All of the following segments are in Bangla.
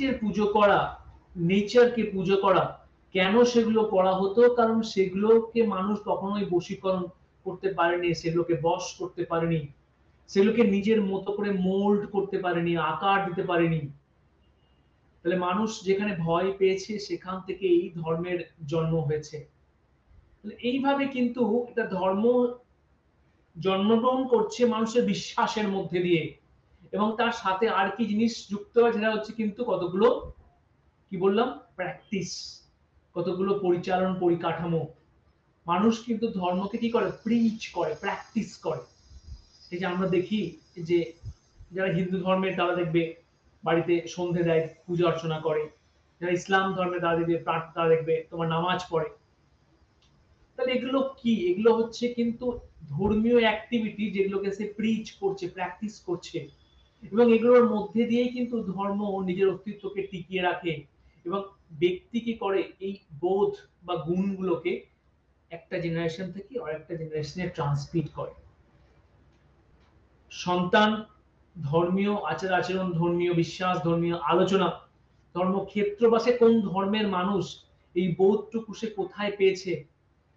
প্রকৃতির পুজো করা, নেচারকে পুজো করা, কেন সেগুলো করা হতো? কারণ সেগুলোকে মানুষ কখনোই বশীকরণ করতে পারেনি, সেগুলোকে বশ করতে পারেনি, সেগুলোকে নিজের মতো করে মোল্ড করতে পারেনি, আকার দিতে পারেনি। তাহলে মানুষ যেখানে ভয় পেয়েছে সেখান থেকে এই ধর্মের জন্ম হয়েছে। এইভাবে কিন্তু একটা ধর্ম জন্মগ্রহণ করছে মানুষের বিশ্বাসের মধ্যে দিয়ে, এবং তার সাথে আর কি জিনিস যুক্ত হয়, সেটা হচ্ছে কিন্তু কতগুলো, কি বললাম, প্র্যাকটিস, কতগুলো পরিচালন পরিকাঠামো। মানুষ কিন্তু ধর্মকে কি করে, প্রিচ করে, প্র্যাকটিস করে। এই যে আমরা দেখি যে যারা হিন্দু ধর্মের তারা দেখবে বাড়িতে সন্ধে দেয়, পূজা অর্চনা করে। যারা ইসলাম ধর্মের তারা দেখবে তারা দেখবে তোমার নামাজ পড়ে। তাহলে এগুলো কি? এগুলো হচ্ছে কিন্তু ধর্মীয় অ্যাক্টিভিটি, যেগুলোকে সে প্রিচ করছে, প্র্যাকটিস করছে, এবং এগুলোর মধ্যে দিয়েই কিন্তু ধর্ম নিজের অস্তিত্বকে টিকিয়ে রাখে, এবং ব্যক্তি কি করে, এই বোধ বা গুণগুলোকে একটা জেনারেশন থেকে আরেকটা জেনারেশনে ট্রান্সমিট করে। সন্তান ধর্মীয় আচার আচরণ, ধর্মীয় বিশ্বাস, ধর্মীয় আলোচনা, ধর্মক্ষেত্র বা সে কোন ধর্মের মানুষ, এই বোধটুকু সে কোথায় পেয়েছে?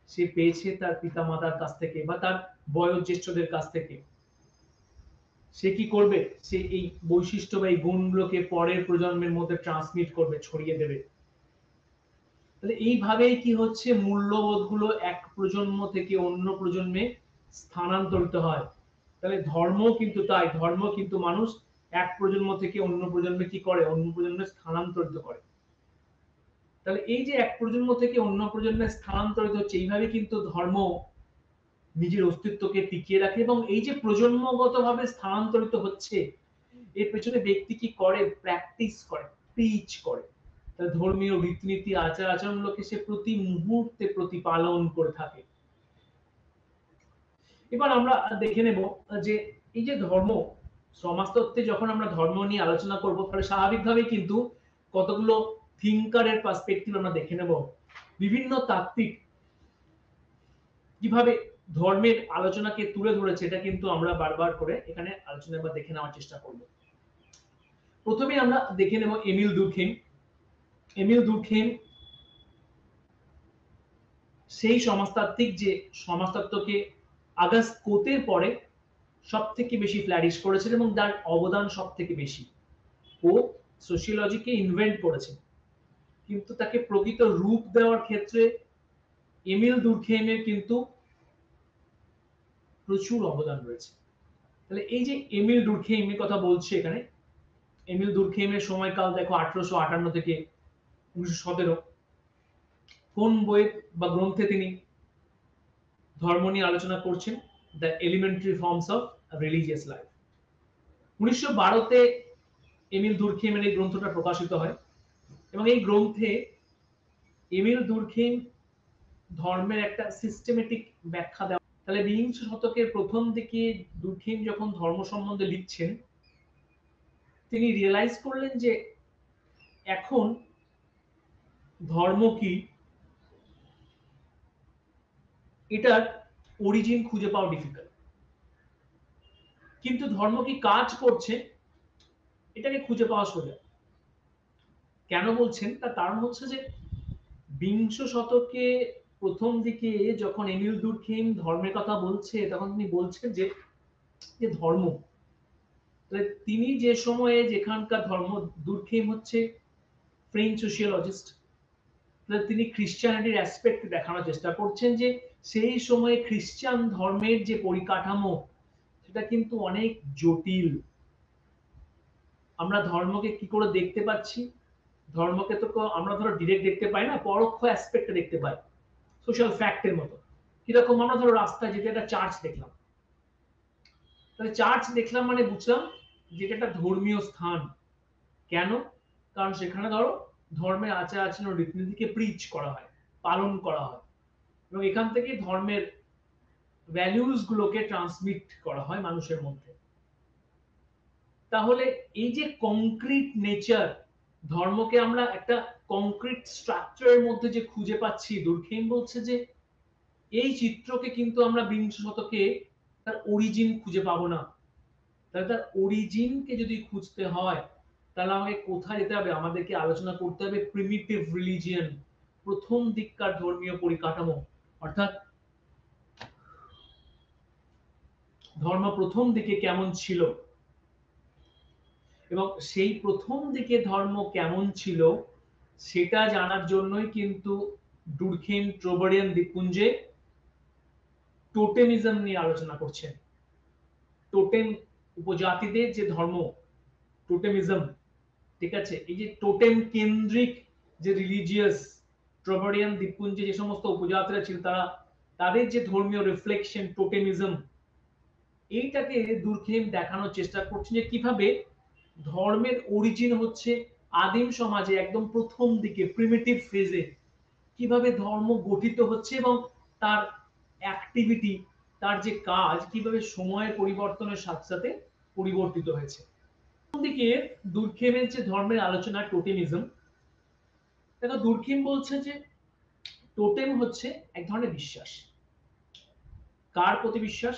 সে পেয়েছে তার পিতামাতার কাছ থেকে বা তার বয়োজ্যেষ্ঠদের কাছ থেকে। সে কি করবে? সে এই বৈশিষ্ট্য বা এই গুণগুলোকে পরের প্রজন্মের মধ্যে ট্রান্সমিট করবে, ছড়িয়ে দেবে। তাহলে এইভাবেই কি হচ্ছে, মূল্যবোধগুলো এক প্রজন্ম থেকে অন্য প্রজন্মে স্থানান্তরিত হয়। তাহলে ধর্ম কিন্তু তাই, ধর্ম কিন্তু মানুষ এক প্রজন্ম থেকে অন্য প্রজন্মে কি করে, অন্য প্রজন্মে স্থানান্তরিত করে। তাহলে এই যে এক প্রজন্ম থেকে অন্য প্রজন্মে স্থানান্তরিত হচ্ছে, এইভাবে কিন্তু ধর্ম নিজের অস্তিত্বকে টিকিয়ে রাখে। এবং এই যে প্রজন্মগতভাবে স্থানান্তরিত হচ্ছে, এর পেছনে ব্যক্তি কি করে, প্র্যাকটিস করে, প্রিচ করে। তার ধর্মীয় রীতিনীতি, আচার আচরণগুলোকে সে প্রতি মুহূর্তে প্রতিপালন করে থাকে। এবার আমরা দেখে নেব যে এই যে ধর্ম, সমাজতত্ত্বে যখন আমরা ধর্ম নিয়ে আলোচনা করব, তাহলে স্বাভাবিকভাবেই কিন্তু কতগুলো থিঙ্কারের পার্সপেক্টিভ আমরা দেখে নেব। বিভিন্ন তাত্ত্বিক কিভাবে ধর্মের আলোচনাকে তুলে ধরেছে, এটা কিন্তু আমরা বারবার করে এখানে আলোচনা বা দেখে নেওয়ার চেষ্টা করব। প্রথমে আমরা দেখে নেব এমিল দুর্খেইম। এমিল দুর্খেইম সেই সমাজতাত্ত্বিক যে সমাজতত্ত্বকে আগাস্ট কোতের পরে সব থেকে বেশি ফ্লারিশ করেছেন, এবং তার অবদান সব থেকে বেশি। ও সোশিওলজিকে ইনভেন্ট করেছেন, কিন্তু তাকে প্রকৃত রূপ দেওয়ার ক্ষেত্রে এমিল দুর্খেইমের কিন্তু প্রচুর অবদান রয়েছে। তাহলে এই যে এমিল দুর্খেইমের কথা বলছি এখানে, এমিল দুর্খেইমের সময়কাল দেখো 1858 থেকে 1917। কোন বই বা গ্রন্থে তিনি ধর্ম নিয়ে আলোচনা করছেন? The elementary forms of religious life. 1912-তে এমিল দুর্খেইমের এই গ্রন্থটা প্রকাশিত হয়, এবং এই গ্রন্থে এমিল দুর্খেইম ধর্মের একটা সিস্টেমেটিক ব্যাখ্যা দেওয়া। তাহলে বিংশ শতকের প্রথম দিকে দুর্খেইম যখন ধর্ম সম্বন্ধে লিখছেন, তিনি রিয়েলাইজ করলেন যে এখন ধর্ম কি, এটার অরিজিন খুঁজে পাওয়া ডিফিকাল্ট। কিন্তু ধর্ম কি কাজ করছে, এটাকে খুঁজে পাওয়া সোজা। কেন বলছেন? তার কারণ হচ্ছে যে বিংশ শতকে প্রথম দিকে যখন এমিল দুর্খেইম ধর্মের কথা বলছে, তখন তিনি বলছেন যে ধর্ম, তিনি যে সময়ে যেখানকার ধর্ম, দুর্খেইম হচ্ছে ফ্রেঞ্চ সোশিওলজিস্ট, তিনি খ্রিস্টানিটির অ্যাসপেক্ট দেখানোর চেষ্টা করছেন যে সেই সময়ে খ্রিস্টান ধর্মের যে পরিকাঠামো, সেটা কিন্তু অনেক জটিল। আমরা ধর্মকে কি করে দেখতে পাচ্ছি? ধর্মকে তো আমরা ধরো ডিরেক্ট দেখতে পাই না, পরোক্ষ অ্যাসপেক্টে দেখতে পাই, সোশ্যাল ফ্যাক্টের মতো। কিরকম? আমরা ধরো রাস্তায় যেতে একটা চার্চ দেখলাম, তাহলে চার্চ দেখলাম মানে বুঝলাম যে এটা একটা ধর্মীয় স্থান। কেন? কারণ সেখানে ধরো ধর্মের আচার আচরণ রীতিনীতিকে প্রিচ করা হয়, পালন করা হয়, এবং এখান থেকে ধর্মের ভ্যালুস গুলোকে ট্রান্সমিট করা হয় মানুষের মধ্যে। তাহলে এই যে কংক্রিট নেচার, ধর্মকে আমরা একটা কংক্রিট স্ট্রাকচারের মধ্যে যে খুঁজে পাচ্ছি, দুর্খেইম বলছে যে এই চিত্রকে কিন্তু আমরা বিংশ শতকে তার অরিজিন খুঁজে পাবো না। তাহলে তার অরিজিনকে যদি খুঁজতে হয়, তাহলে আমাকে কোথায় যেতে হবে? আমাদেরকে আলোচনা করতে হবে প্রিমিটিভ রিলিজিয়ন, প্রথম দিককার ধর্মীয় পরিকাঠামো। অর্থাৎ ধর্ম প্রথম দিকে কেমন ছিল, এবং সেই প্রথম দিকে ধর্ম কেমন ছিল সেটা জানার জন্যই কিন্তু ডুরখেইম ট্রোবারিয়ান দ্বীপপুঞ্জে টোটেমিজম নিয়ে আলোচনা করছেন। টোটেম উপজাতিদের যে ধর্ম, টোটেমিজম, ঠিক আছে, এই যে টোটেম কেন্দ্রিক যে রিলিজিয়াস ট্রোবারিয়ান দ্বীপপুঞ্জে যে সমস্ত উপজাতিরা ছিল, তারা তাদের যে ধর্মীয় রিফ্লেকশন টোটেমিজম, এইটাকে দুর্খেম দেখানোর চেষ্টা করছেন যে কিভাবে ধর্মের অরিজিন হচ্ছে আদিম সমাজে একদম প্রথম দিকে প্রিমিটিভ ফেজে কিভাবে ধর্ম গঠিত হচ্ছে এবং তার অ্যাক্টিভিটি, তার যে কাজ কিভাবে সময়ের পরিবর্তনের সাথে সাথে পরিবর্তিত হয়েছে। প্রথম দিকে দুর্খেমের যে ধর্মের আলোচনা টোটেমিজম, দেখো দুর্খেম বলছে যে টোটেম হচ্ছে এক ধরনের বিশ্বাস। কার প্রতি বিশ্বাস?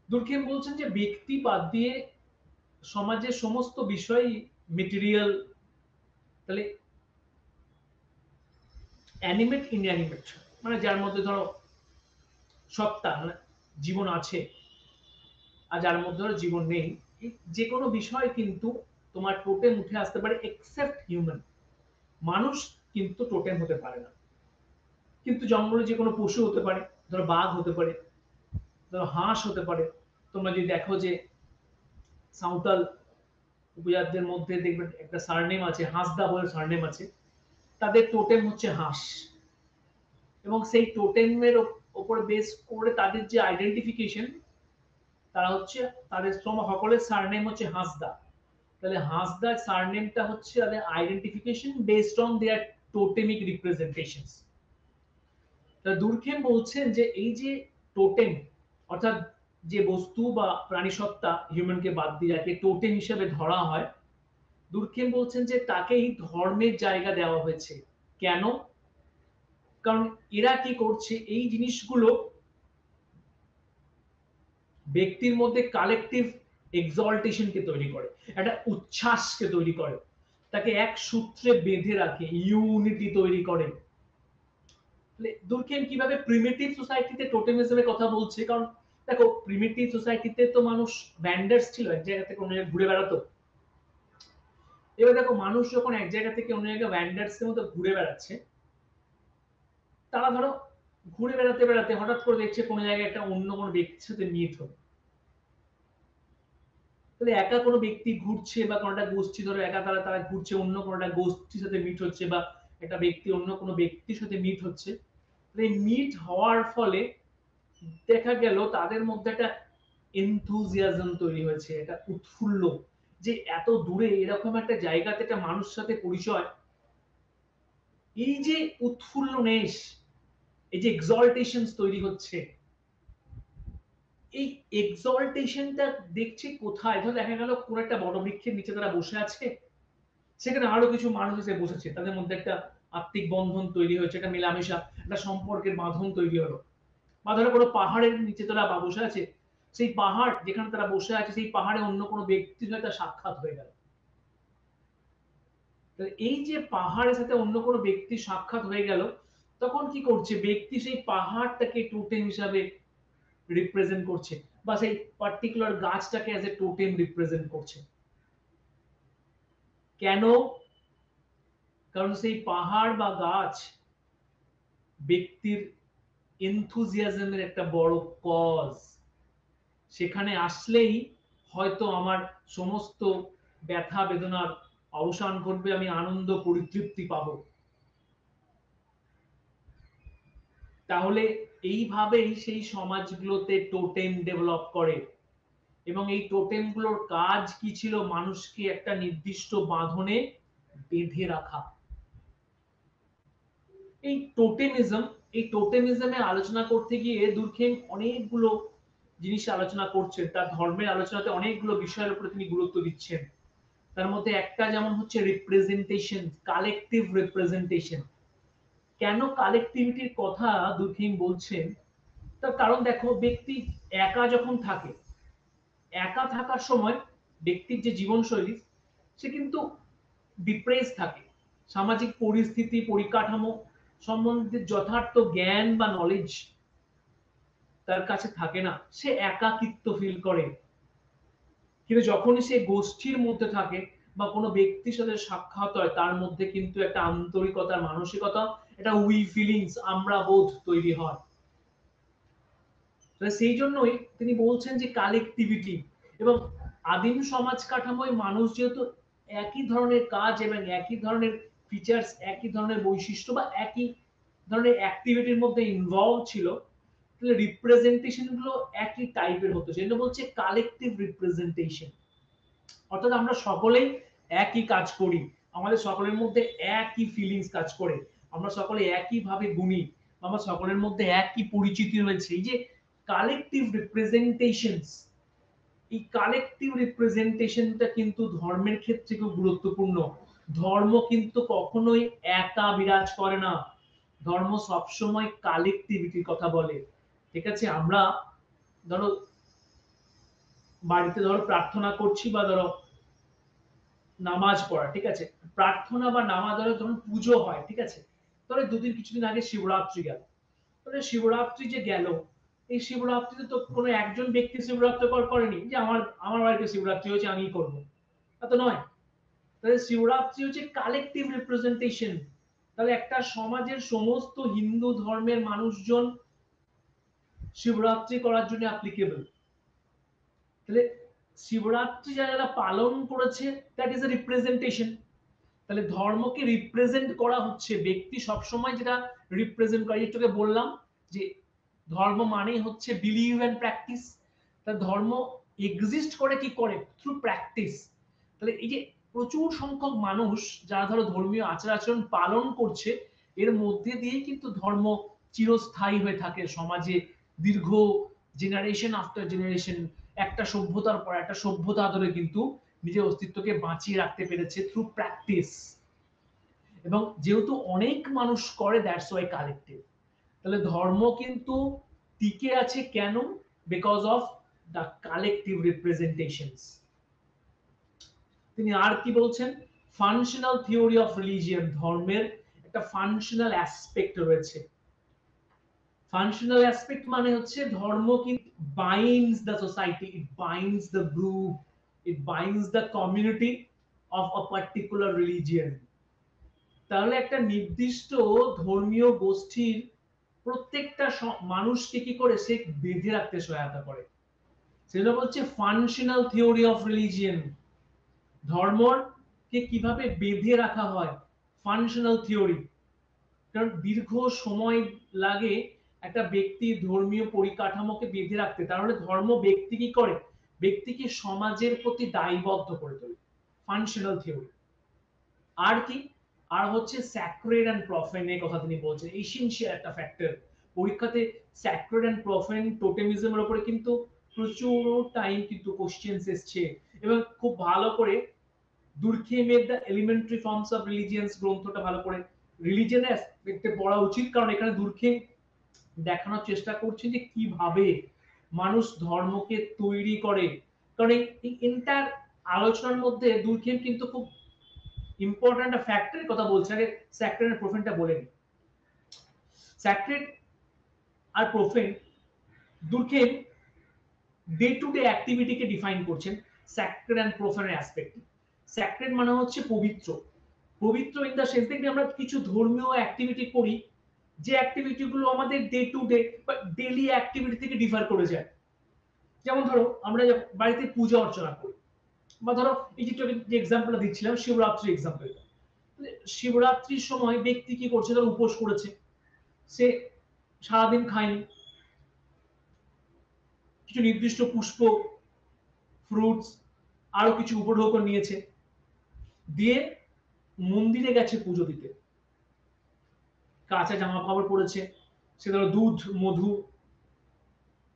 দুর্খেম বলছেন যে ব্যক্তি বাদ দিয়ে সমাজের সমস্ত বিষয় মেটেরিয়াল, তাহলে অ্যানিমেট ইনঅ্যানিমেট, মানে যার মধ্যে ধরো সত্তা মানে জীবন আছে আর যার মধ্যে ধরো জীবন নেই, যে কোনো বিষয় কিন্তু তোমার টোটেম উঠে আসতে পারে এক্সেপ্ট হিউম্যান। মানুষ কিন্তু টোটেম হতে পারে না, কিন্তু জঙ্গলে যে কোনো পশু হতে পারে, ধরো বাঘ হতে পারে, ধরো হাঁস হতে পারে। তোমরা যদি দেখো যে সাঁওতাল উপজাতদের মধ্যে দেখবে একটা সারনেম আছে, হাঁসদা বলে সারনেম আছে, তাদের টোটেম হচ্ছে হাঁস, এবং সেই টোটেমের উপর বেস করে তাদের যে আইডেন্টিফিকেশন, তারা হচ্ছে তাদের সকলের সারনেম হচ্ছে হাঁসদা। তাহলে হাঁসদা সারনেমটা হচ্ছে তাদের identification based on their totemic representations. তাহলে দুর্খেম বলছেন যে এই যে টোটেম, অর্থাৎ যে বস্তু বা প্রাণী সত্তা হিউম্যানকে বাদ দিয়ে যাকে টোটেম হিসেবে ধরা হয়, দুর্খেম বলছেন যে তাকেই ধর্মের জায়গা দেওয়া হয়েছে। কেন? কারণ এরা কি করছে, এই জিনিসগুলো ব্যক্তির মধ্যে কালেকটিভ এক্সল্টেশনকে তৈরি করে, একটা উচ্ছ্বাসকে তৈরি করে, তাকে এক সূত্রে বেঁধে রাখে, ইউনিটি তৈরি করে। দুর্খেম কিভাবে প্রিমিটিভ সোসাইটিতে টোটেমিজমের কথা বলছে, কারণ দেখো প্রিমিটিভ সোসাইটিতে তো মানুষ ব্যান্ডার্স ছিল, এক জায়গা থেকে অন্য জায়গায় ঘুরে বেড়াতো। এবার দেখো মানুষ যখন এক জায়গা থেকে অন্য জায়গায় ব্যান্ডার্স এর মতো ঘুরে বেড়াচ্ছে, তারা ধরো ঘুরে বেড়াতে বেড়াতে হঠাৎ করে দেখছে কোনো জায়গায় একটা অন্য কোনো ব্যক্তির সাথে মিট হবে। তাহলে একা কোনো ব্যক্তি ঘুরছে বা কোনোটা গোষ্ঠী ধরো একা তারা তারা ঘুরছে, অন্য কোনোটা গোষ্ঠীর সাথে মিট হচ্ছে, বা একটা ব্যক্তি অন্য কোনো ব্যক্তির সাথে মিট হচ্ছে, এই মিট হওয়ার ফলে দেখা গেল তাদের মধ্যে একটা এনথুজিয়াজম তৈরি হয়েছে, একটা উৎফুল্ল, যে এত দূরে এরকম একটা জায়গাতে একটা মানুষের সাথে পরিচয়। এই যে উৎফুল্লনেস, এই যে এক্সল্টেশন তৈরি হচ্ছে, এই এক্সল্টেশনটা দেখছি কোথায়? ধর দেখা গেল কোন একটা বড় বৃক্ষের নিচে তারা বসে আছে, সেখানে আরো কিছু মানুষ এসে বসেছে, তাদের মধ্যে একটা আত্মিক বন্ধন তৈরি হয়েছে, একটা মেলামেশা, একটা সম্পর্কের বাঁধন তৈরি হলো। বা ধরো কোনো পাহাড়ের নিচে তারা বসে আছে, সেই পাহাড় যেখানে তারা বসে আছে সেই পাহাড়ে অন্য কোনো ব্যক্তির সাথে সাক্ষাৎ হয়ে গেল। এই যে পাহাড়ের সাথে অন্য কোনো ব্যক্তির সাক্ষাৎ হয়ে গেল, তখন কি করছে ব্যক্তি সেই পাহাড়টাকে টোটেম হিসাবে রিপ্রেজেন্ট করছে, বা সেই পার্টিকুলার গাছটাকে অ্যাজ এ টোটেম রিপ্রেজেন্ট করছে। কেন? কারণ সেই পাহাড় বা গাছ ব্যক্তির এনথুজিয়াজমের একটা বড় কজ। সেখানে আসলেই হয়তো আমার সমস্ত ব্যথা বেদনার অবসান ঘটবে, আমি আনন্দ পরিতৃপ্তি পাবো। তাহলে এইভাবেই সেই সমাজগুলোতে টোটেম ডেভেলপ করে, এবং এই টোটেমগুলোর কাজ কি ছিল? মানুষকে একটা নির্দিষ্ট বাঁধনে বেঁধে রাখা। এই টোটেমিজমে আলোচনা করতে গিয়ে দুর্খেম অনেকগুলো জিনিস আলোচনা করছেন, তার ধর্মের আলোচনাতে অনেকগুলো বিষয়ের উপরে তিনি গুরুত্ব দিচ্ছেন। তার মধ্যে একটা যেমন হচ্ছে রিপ্রেজেন্টেশন, কালেকটিভ রিপ্রেজেন্টেশন। কেন কালেকটিভিটির কথা দুর্খেম বলছেন? তার কারণ দেখো ব্যক্তি একা যখন থাকে, একা থাকার সময় ব্যক্তির যে জীবনশৈলী, সে কিন্তু ডিপ্রেস থাকে, সামাজিক পরিস্থিতি পরিকাঠামো সম্বন্ধে যথার্থ জ্ঞান বা নলেজ তার কাছে থাকে না, সে একাকিত্ব ফিল করে। কিন্তু যখনই সে গোষ্ঠীর মধ্যে থাকে বা কোনো ব্যক্তির সাথে সাক্ষাৎ হয়, তার মধ্যে কিন্তু একটা আন্তরিকতার মানসিকতা, একটা উই ফিলিংস, আমরা বোধ তৈরি হয়। সেই জন্যই তিনি বলছেন যে কালেক্টিভিটি এবং আদিম সমাজ কাঠামোয় মানুষ যেহেতু একই ধরনের কাজ এবং একই ধরনের ফিচার্স, একই ধরনের বৈশিষ্ট্য বা একই ধরনের অ্যাক্টিভিটির মধ্যে ইনভলভ ছিল, তাহলে রিপ্রেজেন্টেশন গুলো একই টাইপের হতো। সেটা বলছে কালেকটিভ রিপ্রেজেন্টেশন। অর্থাৎ আমরা সকলেই একই কাজ করি, আমাদের সকলের মধ্যে একই ফিলিংস কাজ করে, আমরা সকলে একই ভাবে গুণী, আমরা সকলের মধ্যে একই পরিচিতি রয়েছে। এই যে কালেকটিভ রিপ্রেজেন্টেশনস, এই কালেকটিভ রিপ্রেজেন্টেশনটা কিন্তু ধর্মের ক্ষেত্রে খুব গুরুত্বপূর্ণ। ধর্ম কিন্তু কখনোই একা বিরাজ করে না, ধর্ম সবসময় কালেকটিভিটির কথা বলে। ঠিক আছে, আমরা ধরো বাড়িতে ধরো প্রার্থনা করছি বা ধরো নামাজ পড়া, ঠিক আছে, প্রার্থনা বা নামাজ যখন পুজো হয়, ঠিক আছে, ধরো দুদিন কিছুদিন আগে শিবরাত্রি গেল, তাহলে শিবরাত্রি যে গেল, এই শিবরাত্রিতে তো কোনো একজন ব্যক্তি শিবরাত্রি করেনি যে আমার আমার বাড়িতে শিবরাত্রি হয়েছে আমি করবো, তা তো নয়। তাহলে শিবরাত্রি হচ্ছে কালেকটিভ রিপ্রেজেন্টেশন। তাহলে একটা সমাজের সমস্ত হিন্দু ধর্মের মানুষজন শিবরাত্রি করার জন্য অ্যাপ্লিকেবল। তাহলে শিবরাত্রি যারা পালন করেছে, দ্যাট ইজ এ রিপ্রেজেন্টেশন। তাহলে ধর্মকে রিপ্রেজেন্ট করা হচ্ছে, ব্যক্তি সবসময় যেটা রিপ্রেজেন্ট করে, যেটাকে বললাম যে ধর্ম মানেই হচ্ছে বিলিভ এন্ড প্র্যাকটিস। তাহলে ধর্ম এক্সিস্ট করে কি করে? Through practice. তাহলে এই যে প্রচুর সংখ্যক মানুষ যারা ধরো ধর্মীয় আচার আচরণ পালন করছে, এর মধ্যে দিয়ে কিন্তু ধর্ম চিরস্থায়ী হয়ে থাকে সমাজে, দীর্ঘ জেনারেশন আফটার জেনারেশন, একটা সভ্যতার পর একটা সভ্যতা ধরে কিন্তু নিজের অস্তিত্বকে বাঁচিয়ে রাখতে পেরেছে থ্রু প্র্যাকটিস। এবং যেহেতু অনেক মানুষ করে, দ্যাটস ওয়াই কালেক্টিভ। তাহলে ধর্ম কিন্তু টিকে আছে কেন? Because of the collective representations. তিনি আর কি বলছেন? ফাংশনাল থিওরি অফ রিলিজিয়ন, ধর্মের একটা ফাংশনাল অ্যাসপেক্ট রয়েছে। ফাংশনাল অ্যাসপেক্ট মানে হচ্ছে ধর্ম কি binds the society, it binds the group, it binds the community of a particular religion. তাহলে একটা নির্দিষ্ট ধর্মীয় গোষ্ঠীর প্রত্যেকটা মানুষকে কি করে সে বেঁধে রাখতে সহায়তা করে, সেটা বলছে ফাংশনাল থিওরি অফ রিলিজিয়ন। ধর্মকে কিভাবে বেঁধে রাখা হয়, ফাংশনাল থিওরি। কারণ দীর্ঘ সময় লাগে একটা ব্যক্তি ধর্মীয় পরিকাঠামোকে বেঁধে রাখতে, তাহলে ধর্ম ব্যক্তি কি করে? ব্যক্তিকে সমাজের প্রতি দায়বদ্ধ করে তোলে, ফাংশনাল থিওরি। আর কি? আর হচ্ছে স্যাক্রেড এন্ড প্রফেন এর কথা তিনি বলছেন, এসেনশিয়াল একটা ফ্যাক্টর। পরীক্ষাতে স্যাক্রেড এন্ড প্রফেন টোটেমিজমের উপরে কিন্তু প্রচুর টাইম কিন্তু কোশ্চেনস এসছে, এবং খুব ভালো করে দুর্খেমের the elementary forms of religions গ্রন্থটা ভালো করে রিলিজিয়নের অ্যাসপেক্টে পড়া উচিত। কারণ এখানে দুর্খেম দেখানোর চেষ্টা করছে যে কিভাবে মানুষ ধর্মকে তৈরি করে। কারণ এই এন্টার আলোচনার মধ্যে দুর্খেম কিন্তু খুব ইম্পর্টেন্ট একটা ফ্যাক্টরের কথা বলছে। আগে স্যাক্রেড আর প্রফেনটা বলে নি। Sacred R প্রফেন, দুর্খেম day to day অ্যাক্টিভিটিকে define করছেন স্যাক্রেড এন্ড প্রফেনের অ্যাসপেক্টে। স্যাক্রেড মানে হচ্ছে পবিত্র, পবিত্র ইন দ্য সেন্স থেকে আমরা কিছু ধর্মীয় অ্যাক্টিভিটি করি, যে অ্যাক্টিভিটি গুলো আমাদের ডে টু ডে বা ডেইলি অ্যাক্টিভিটি থেকে ডিফার করে যায়। যেমন ধরো আমরা বাড়িতে পূজা অর্চনা করি, বা ধরো এই যে এক্সাম্পলটা দিচ্ছিলাম শিবরাত্রি এক্সাম্পল, শিবরাত্রির সময় ব্যক্তি কি করছে? ধরো উপোস করেছে, সে সারাদিন খায়নি, কিছু নির্দিষ্ট পুষ্প, ফ্রুটস, আরো কিছু উপঢৌকন নিয়েছে, দিয়ে মন্দিরে গেছে পুজো দিতে, কাঁচা জামা কাপড় পরেছে, সে ধরো দুধ মধু,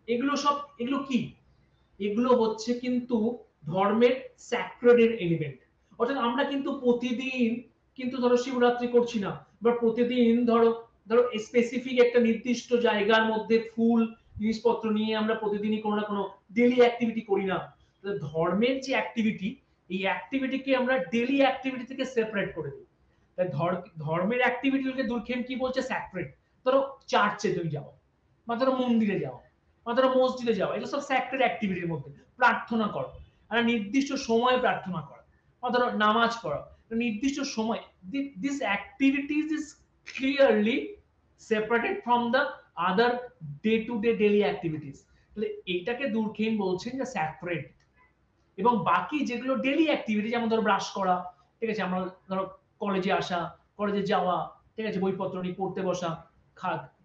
এগুলো সব, এগুলো কি? এগুলো হচ্ছে কিন্তু ধর্মের স্যাক্রেডের এলিমেন্ট। অর্থাৎ আমরা কিন্তু প্রতিদিন কিন্তু ধরো শিবরাত্রি করছি না, বা প্রতিদিন ধরো ধরো স্পেসিফিক একটা নির্দিষ্ট জায়গার মধ্যে ফুল জিনিসপত্র নিয়ে আমরা প্রতিদিনই কোনো না কোনো ডেইলি অ্যাক্টিভিটি করি না। ধর্মের যে অ্যাক্টিভিটি, এই অ্যাক্টিভিটিকে আমরা ডেইলি অ্যাক্টিভিটি থেকে সেপারেট করে দিই। তাই ধর্মের অ্যাক্টিভিটিকে দুর্খেম কি বলছে? স্যাক্রেড। ধরো চার্চে তুমি যাও, বা ধরো মন্দিরে যাও, বা ধরো মসজিদে যাও, এগুলো সব স্যাক্রেড অ্যাক্টিভিটির মধ্যে। প্রার্থনা করো, একটা নির্দিষ্ট সময়ে প্রার্থনা করো, বা ধরো নামাজ পড়ো, নির্দিষ্ট সময়। This activities is clearly separated from the other day to day daily activities. তাহলে এইটাকে দুর্খেম বলছেন যে স্যাক্রেড। এবং বাকি যেগুলো ডেইলি অ্যাক্টিভিটি, যেমন ধরো ব্রাশ করা, ঠিক আছে, আমরা ধরো কলেজে আসা, কলেজে যাওয়া, ঠিক আছে, বইপত্র নিয়ে পড়তে বসা,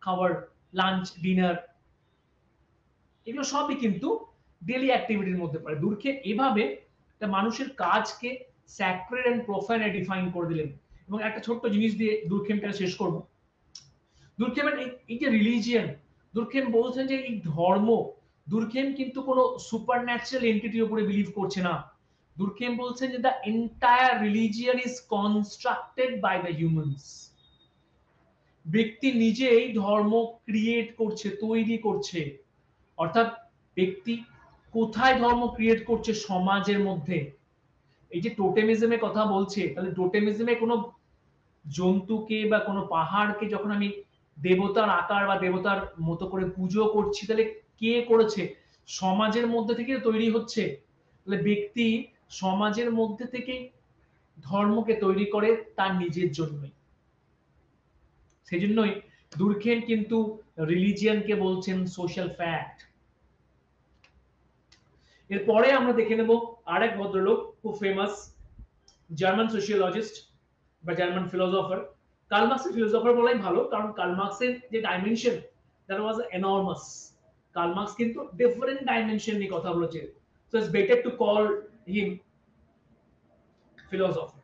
খাবার, লাঞ্চ, ডিনার, এগুলো সবই কিন্তু ডেইলি অ্যাক্টিভিটির মধ্যে পড়ে। দুর্খেম এভাবে একটা মানুষের কাজকে স্যাক্রেড এন্ড প্রোফান এ ডিফাইন করে দিলেন। এবং একটা ছোট্ট জিনিস দিয়ে দুর্খেমটা শেষ করব। দুর্খেমের এই যে রিলিজিয়ন, দুর্খেম বলছেন যে এই ধর্ম, দুর্খেম কিন্তু কোনো সুপার ন্যাচারাল এন্টিটির উপরে বিলিভ করছে না। দুর্খেম বলছেন যে the entire religion is constructed by the humans. ব্যক্তি নিজেই ধর্ম ক্রিয়েট করছে, তৈরি করছে। অর্থাৎ ব্যক্তি কোথায় ধর্ম ক্রিয়েট করছে? সমাজের মধ্যে। এই যে টোটেমিজমের কথা বলছে, তাহলে টোটেমিজমে কোনো জন্তুকে বা কোনো পাহাড়কে যখন আমি দেবতার আকার বা দেবতার মতো করে পুজো করছি, তাহলে কে করেছে? সমাজের মধ্যে থেকে তৈরি হচ্ছে। তাহলে ব্যক্তি সমাজের মধ্যে থেকে ধর্মকে তৈরি করে তার নিজের জন্যই। সেজন্যই দুর্খেম কিন্তু রিলিজিয়নকে বলছেন সোশ্যাল ফ্যাক্ট। এরপরে আমরা দেখে নেব আরেক ভদ্রলোক, খুব ফেমাস জার্মান সোশিওলজিস্ট বা জার্মান ফিলোসফার। কার্ল মার্কসের ফিলোসফার বলাই ভালো, কারণ কার্ল মার্কসের যে dimension, that was enormous. Karl Marx কিন্তু ডিফারেন্ট ডাইমেনশন নিয়ে কথা বলেছে। So it's better to call him philosopher.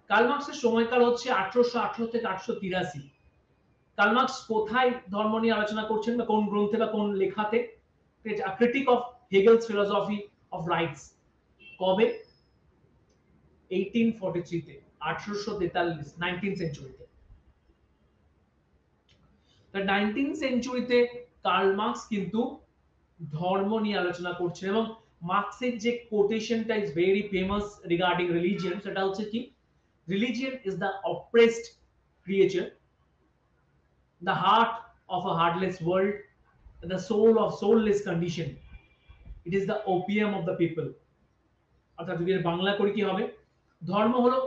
Karl মার্কসের সময়কাল হচ্ছে 1818 থেকে 1883। কার্ল মার্কস কোথায় ধর্ম নিয়ে আলোচনা করছেন বা কোন গ্রন্থে বা কোন লেখাতে? Critic of Hegel's philosophy of rights. কবে? 1843 তে, 1843, 19th সেঞ্চুরিতে। 19th সেঞ্চুরিতে কার্ল মার্কস কিন্তু ধর্ম নিয়ে আলোচনা করছেন। এবং মার্কসের যে কোটেশনটা is very famous regarding religion, সেটা হচ্ছে কি, religion is the oppressed creature, the heart of a heartless world, the soul of soulless condition. It is the opium of the people. অর্থাৎ যদি বাংলা করি কি হবে? ধর্ম হলো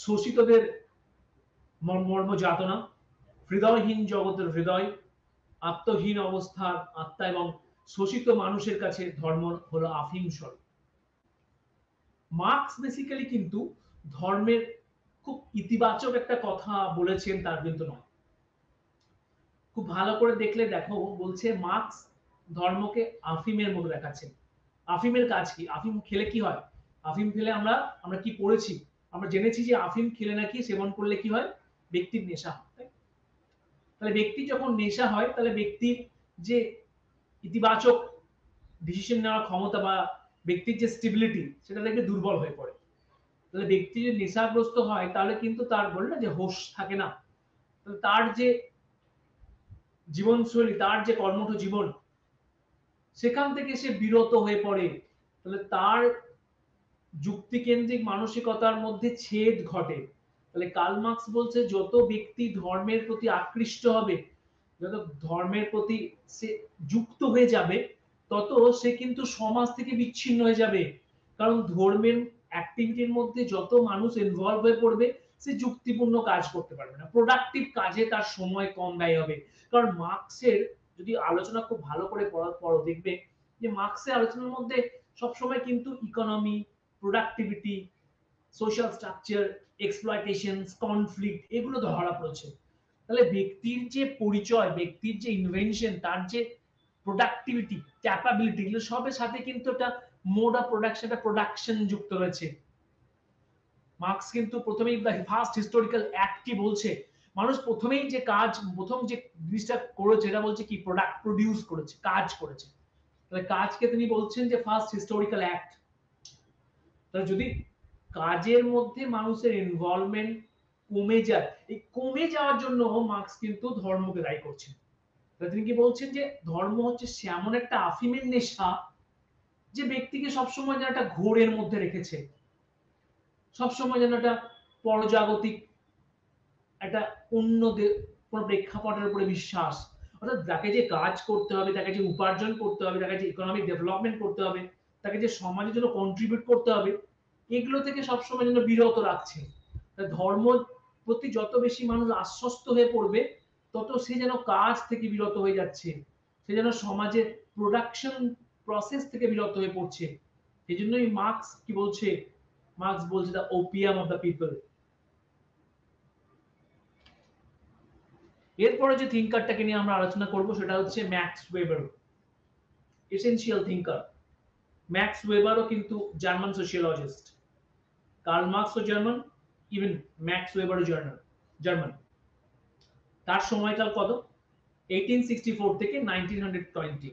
শোষিতদের মর্ম যাতনা, হৃদয়হীন জগতের হৃদয়, আত্মহীন অবস্থার আত্মা, এবং শোষিত মানুষের কাছে ধর্ম হলো আফিম স্বরূপ। মার্কস বেসিক্যালি কিন্তু ধর্মের খুব ইতিবাচক একটা কথা বলেছেন তার কিন্তু নয়। খুব ভালো করে দেখলে দেখো, বলছে মার্কস ধর্মকে আফিমের মতো দেখাচ্ছেন। আফিমের কাজ কি? আফিম খেলে কি হয়? আফিম খেলে আমরা কি পড়েছি? আমরা জেনেছি যে আফিম খেলে নাকি, সেবন করলে কি হয়? ব্যক্তির নেশা হয়। তাহলে ব্যক্তি যখন নেশা হয়, তাহলে ব্যক্তির যে ইতিবাচক ডিসিশন নেওয়ার ক্ষমতা বা ব্যক্তির যে স্টেবিলিটি, সেটা দেখবে দুর্বল হয়ে পড়ে। তাহলে ব্যক্তি যদি নেশাগ্রস্ত হয়, তাহলে কিন্তু তার বলে না যে হোশ থাকে না। তাহলে তার যে জীবনশৈলী, তার যে কর্মঠ জীবন, সেখান থেকে সে বিরত হয়ে পড়ে। তাহলে তার যুক্তিকেন্দ্রিক মানসিকতার মধ্যে ছেদ ঘটে। তাহলে কার্ল মার্কস বলছে যত ব্যক্তি ধর্মের প্রতি আকৃষ্ট হবে, যত ধর্মের প্রতি সে যুক্ত হয়ে যাবে, তত সে কিন্তু সমাজ থেকে বিচ্ছিন্ন হয়ে যাবে। কারণ ধর্মের অ্যাক্টিভিটির মধ্যে যত মানুষ ইনভলভ হয়ে পড়বে, সে যুক্তিপূর্ণ কাজ করতে পারবে না, প্রোডাক্টিভ কাজে তার সময় কম ব্যয় হবে। কারণ মার্কসের যদি আলোচনা খুব ভালো করে পড়ার পর দেখবে যে মার্কসের আলোচনার মধ্যে সবসময় কিন্তু economy, productivity, social structure, exploitation, conflict, এগুলো ধরা পড়েছে। তাহলে ব্যক্তির যে পরিচয়, ব্যক্তির যে ইনভেনশন, তার যে প্রোডাক্টিভিটি, ক্যাপাবিলিটি, এগুলো সবের সাথে কিন্তু একটা মোড অফ প্রোডাকশন, একটা প্রোডাকশন যুক্ত রয়েছে। মার্কস কিন্তু প্রথমেই ফার্স্ট হিস্টোরিক্যাল অ্যাক্ট কি বলছে, মানুষ প্রথমেই যে কাজ, প্রথম যে জিনিসটা করেছে, এটা বলছে কি, প্রোডাক্ট প্রডিউস করেছে, কাজ করেছে। তাহলে কাজকে তিনি বলছেন যে ফার্স্ট হিস্টোরিক্যাল অ্যাক্ট। তাহলে যদি কাজের মধ্যে মানুষের ইনভলভমেন্ট কমে যায়, এই কমে যাওয়ার জন্য মার্কস কিন্তু ধর্মকে দায়ী করছেন। তিনি কি বলছেন যে ধর্ম হচ্ছে এমন একটা আফিমের নেশা, যে ব্যক্তিকে সবসময় যেন একটা ঘোরের মধ্যে রেখেছে। সবসময় যেন একটা পরজাগতিক একটা অন্য কোনো প্রেক্ষাপটের উপরে বিশ্বাস, অর্থাৎ তাকে যে কাজ করতে হবে, তাকে যে উপার্জন করতে হবে, তাকে যে ইকোনমিক ডেভেলপমেন্ট করতে হবে, তাকে যে সমাজের জন্য কন্ট্রিবিউট করতে হবে, এগুলো থেকে সবসময় যেন বিরত রাখছে। ধর্ম প্রতি যত বেশি মানুষ আশ্বস্ত হয়ে পড়বে, তত সে যেন কাজ থেকে বিরত হয়ে যাচ্ছে, সে যেন সমাজের প্রোডাকশন প্রসেস থেকে বিরত হয়ে পড়ছে। এই জন্যই মার্কস কি বলছে, মার্কস বলছে the opium of the people. এরপরে যে থিঙ্কারটাকে নিয়ে আমরা আলোচনা করব সেটা হচ্ছে Max Weber, essential thinker. Max ওয়েবারও কিন্তু জার্মান সোশিওলজিস্ট, কার্ল মার্কসও জার্মান, ইভেন ম্যাক্স ওয়েবারও জার্মান। তার সময়কাল কত? 1864 থেকে 1920।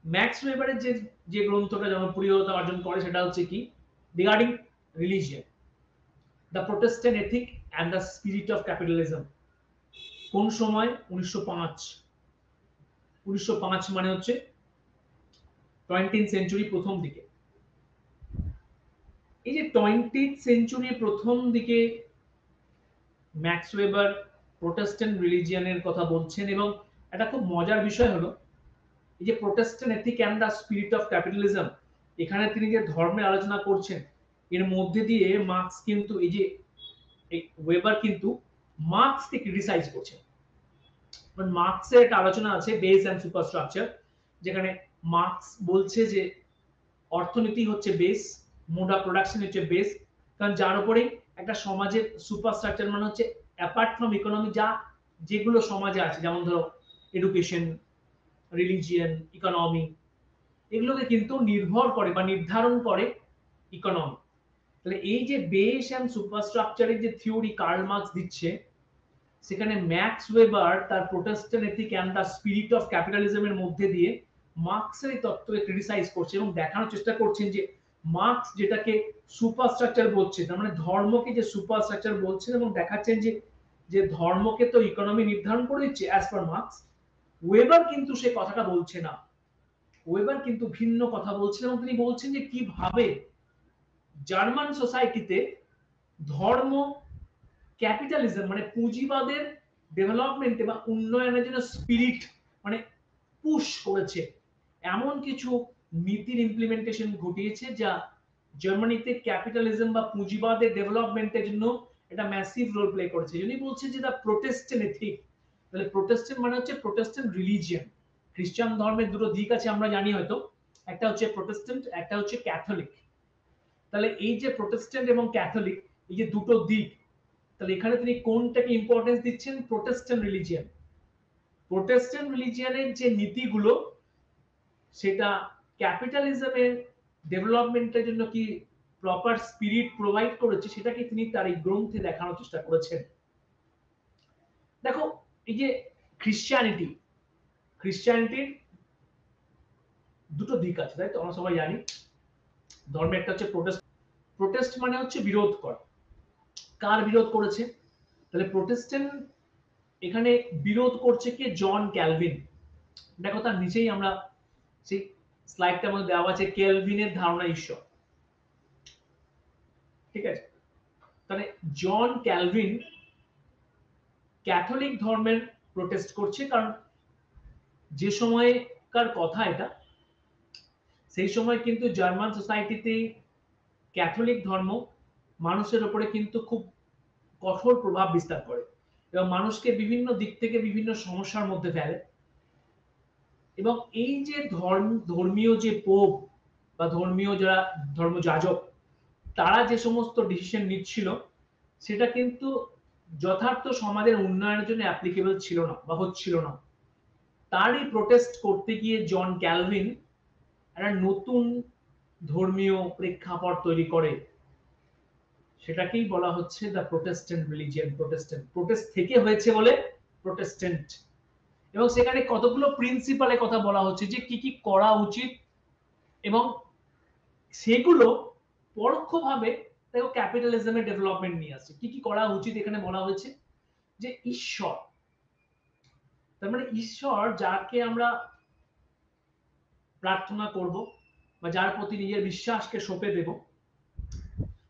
ম্যাক্স ওয়েবারের যে যে গ্রন্থটা জনপ্রিয়তা অর্জন করে সেটা হচ্ছে কি, regarding religion, the Protestant ethic and the spirit of capitalism. কোন সময়? 1905। 1905 মানে হচ্ছে 20th সেঞ্চুরি প্রথম দিকে। এই যে 20th সেঞ্চুরির প্রথম দিকে ম্যাক্স ওয়েবার প্রোটেস্ট্যান্ট রিলিজিয়নের কথা বলছেন, এবং এটা খুব মজার বিষয় হলো এই যে Protestant ethic and the spirit of capitalism, এখানে তিনি যে ধর্মের আলোচনা করছেন, এর মধ্যে দিয়ে মার্কস কিন্তু এই যে ওয়েবার কিন্তু মার্কসকে ক্রিটিসাইজ করছেন। মার্কসের একটা আলোচনা আছে বেস অ্যান্ড সুপারস্ট্রাকচার, যেখানে মার্কস বলছে যে অর্থনীতি হচ্ছে বেস, মোড অফ প্রোডাকশন হচ্ছে বেস, কারণ যার উপরে একটা সমাজের সুপারস্ট্রাকচার মানে হচ্ছে অ্যাপার্ট ফ্রম ইকোনমি, যা যেগুলো সমাজে আছে, যেমন ধরো এডুকেশন, রিলিজিয়ন, ইকোনমি, এগুলোকে কিন্তু নির্ভর করে বা নির্ধারণ করে ইকোনমি। তাহলে এই যে বেস অ্যান্ড সুপারস্ট্রাকচারের যে থিওরি কার্ল মার্কস দিচ্ছে, সেখানে ম্যাক্স ওয়েবার তার Protestant ethic and the spirit of ক্যাপিটালিজমের মধ্যে দিয়ে মার্কসের এই তত্ত্বকে ক্রিটিসাইজ করছে এবং দেখানোর চেষ্টা করছেন যে মার্কস যেটাকে সুপারস্ট্রাকচার বলছে, তার মানে ধর্মকে যে সুপারস্ট্রাকচার বলছেন, এবং দেখাচ্ছেন যে যে ধর্মকে তো ইকোনমি নির্ধারণ করে দিচ্ছে অ্যাজ পার মার্কস। ওয়েবার কিন্তু সে কথাটা বলছে না, ওয়েবার কিন্তু ভিন্ন কথা বলছেন, এবং তিনি বলছেন যে কিভাবে জার্মান সোসাইটিতে ধর্ম ক্যাপিটালিজম মানে পুঁজিবাদের ডেভেলপমেন্টে বা উন্নয়নের জন্য স্পিরিট মানে পুশ করেছে, এমন কিছু নীতির ইমপ্লিমেন্টেশন ঘটিয়েছে যা জার্মানিতে ক্যাপিটালিজম বা পুঁজিবাদের ডেভেলপমেন্টের জন্য এটা ম্যাসিভ রোল প্লে করেছে। যদি বলছে যে দা প্রোটেস্ট্যান্ট এথিক, তাহলে প্রোটেস্ট্যান্ট মানে হচ্ছে প্রোটেস্ট্যান্ট রিলিজিয়ন। খ্রিস্টান ধর্মের দুটো দিক আছে আমরা জানি হয়তো, একটা হচ্ছে প্রোটেস্ট্যান্ট, একটা হচ্ছে ক্যাথলিক। তাহলে এই যে প্রোটেস্ট্যান্ট এবং ক্যাথলিক, এই যে দুটো দিক, তাহলে এখানে তিনি কোনটাকে ইম্পর্টেন্স দিচ্ছেন? Protestant religion. প্রোটেস্ট্যান্ট রিলিজিয়নের যে নীতিগুলো সেটা ক্যাপিটালিজমের ডেভেলপমেন্টের জন্য কি প্রপার স্পিরিট প্রোভাইড করেছে, সেটাকে তিনি তার এই গ্রন্থে দেখানোর চেষ্টা করেছেন। দেখো এই যে খ্রিস্টানিটি, খ্রিস্টানিটির দুটো দিক আছে, তাই তো আমরা সবাই জানি। ধর্মে একটা হচ্ছে প্রোটেস্ট, প্রোটেস্ট মানে হচ্ছে বিরোধ করা। কার বিরোধ করেছে? তাহলে প্রোটেস্ট্যান্ট এখানে বিরোধ করছে কে? জন ক্যালভিন। দেখো তার নিচেই আমরা সেই স্লাইডটার মধ্যে দেওয়া আছে ক্যালভিনের ধারণা ঈশ্বর, ঠিক আছে? তাহলে জন ক্যালভিন ক্যাথলিক ধর্মের প্রোটেস্ট করছে, কারণ যে সময়কার কথা এটা, সেই সময় কিন্তু জার্মান সোসাইটিতে ক্যাথলিক ধর্ম মানুষের উপরে কিন্তু খুব কঠোর প্রভাব বিস্তার করে এবং মানুষকে বিভিন্ন দিক থেকে বিভিন্ন সমস্যার মধ্যে ফেলে। এবং এই যে ধর্মীয় যে পোপ বা ধর্মীয় যারা ধর্মযাজক, তারা যে সমস্ত ডিসিশন নিচ্ছিল সেটা কিন্তু যথার্থ সমাজের উন্নয়নের জন্য অ্যাপ্লিকেবল ছিল না বা হচ্ছিল না। তারই প্রোটেস্ট করতে গিয়ে জন ক্যালভিন একটা নতুন ধর্মীয় প্রেক্ষাপট তৈরি করে, সেটাকেই বলা হচ্ছে the Protestant religion. Protestant protest থেকে হয়েছে বলে প্রোটেস্ট্যান্ট, এবং সেখানে কতগুলো প্রিন্সিপালের কথা বলা হচ্ছে যে কি কি করা উচিত, এবং সেগুলো পরোক্ষভাবে দেখো ক্যাপিটালিজমের ডেভেলপমেন্ট নিয়ে আসছে। কি কি করা উচিত এখানে বলা হয়েছে যে ঈশ্বর, তার মানে ঈশ্বর যাকে আমরা প্রার্থনা করব বা যার প্রতি নিজের বিশ্বাসকে সঁপে দেব,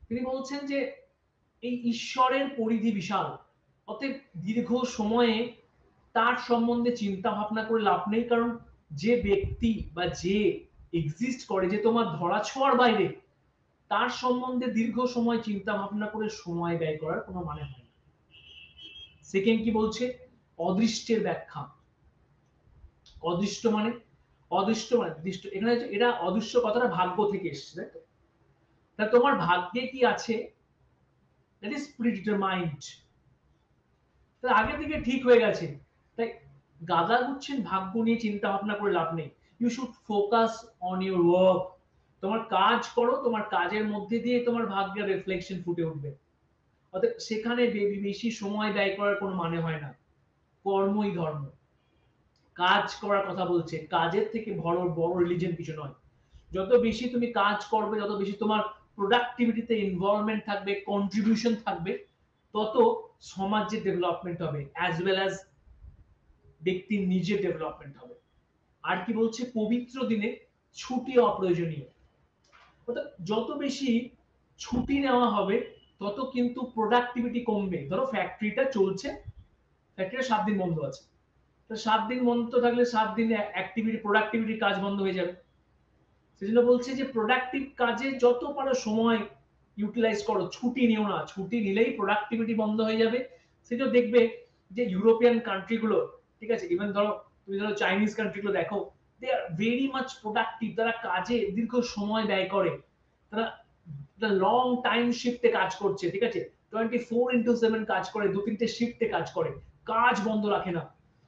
তিনি বলছেন যে এই ঈশ্বরের পরিধি বিশাল, অতএব দীর্ঘ সময়ে তার সম্বন্ধে চিন্তা ভাবনা করে লাভ নেই, কারণ যে ব্যক্তি বা যে এক্সিস্ট করে, যে তোমার ধরাছোঁয়ার বাইরে, তার সম্বন্ধে দীর্ঘ সময় চিন্তা ভাবনা করে সময় ব্যয় করার কোনো মানে হয় না। সেকেন্ড কি বলছে? অদৃষ্টের ব্যাখ্যা। অদৃষ্ট মানে, অদৃষ্ট মানে দৃষ্ট, এখানে এটা অদৃশ্য কথাটা ভাগ্য থেকে এসেছে, তাই তো? তা তোমার ভাগ্যে কি আছে, দ্যাট ইজ প্রিডিটারমাইন্ড, তা আগে থেকে ঠিক হয়ে গেছে। তাই গাদা গুচ্ছেন ভাগ্য নিয়ে চিন্তা ভাবনা করে লাভ নেই। You should focus on your work. তোমার কাজ করো, তোমার কাজের মধ্যে দিয়ে তোমার ভাগ্যের রিফ্লেকশন ফুটে উঠবে। অতএব সেখানে বেশি সময় ব্যয় করার কোনো মানে হয় না। কর্মই ধর্ম। কাজ করার কথা বলছে, কাজের থেকে বড় বড় রিলিজিয়ন কিছু নয়। যত বেশি তুমি কাজ করবে, যত বেশি তোমার প্রোডাক্টিভিটিতে ইনভলভমেন্ট থাকবে, কন্ট্রিবিউশন থাকবে, তত সমাজের ডেভেলপমেন্ট হবে, অ্যাজ ওয়েল অ্যাজ ব্যক্তির নিজের ডেভেলপমেন্ট হবে। আর কি বলছে? পবিত্র দিনে ছুটি অপ্রয়োজনীয়। অর্থাৎ যত বেশি ছুটি নেওয়া হবে, তত কিন্তু প্রোডাক্টিভিটি কমবে। ধরো ফ্যাক্টরিটা চলছে, ফ্যাক্টরিটা 7 দিন বন্ধ আছে, তো 7 দিন বন্ধ থাকলে 7 দিন অ্যাক্টিভিটি, প্রোডাক্টিভিটি কাজ বন্ধ হয়ে যাবে। সেজন্য বলছে যে প্রোডাক্টিভ কাজে যত পারো সময় ইউটিলাইজ করো, ছুটি নিও না। ছুটি নিলেই প্রোডাক্টিভিটি বন্ধ হয়ে যাবে। সেটা দেখবে যে ইউরোপিয়ান কান্ট্রি গুলো, ঠিক আছে, ইভেন ধরো তুমি ধরো চাইনিজ কান্ট্রি গুলো দেখো, দে আর ভেরি মাচ প্রোডাক্টিভ। তারা কাজে দীর্ঘ সময় ব্যয় করে, তারা লং টাইম শিফটে কাজ করছে, ঠিক আছে, 24x7 কাজ করে, 2-3টে শিফটে কাজ করে, কাজ বন্ধ রাখে না।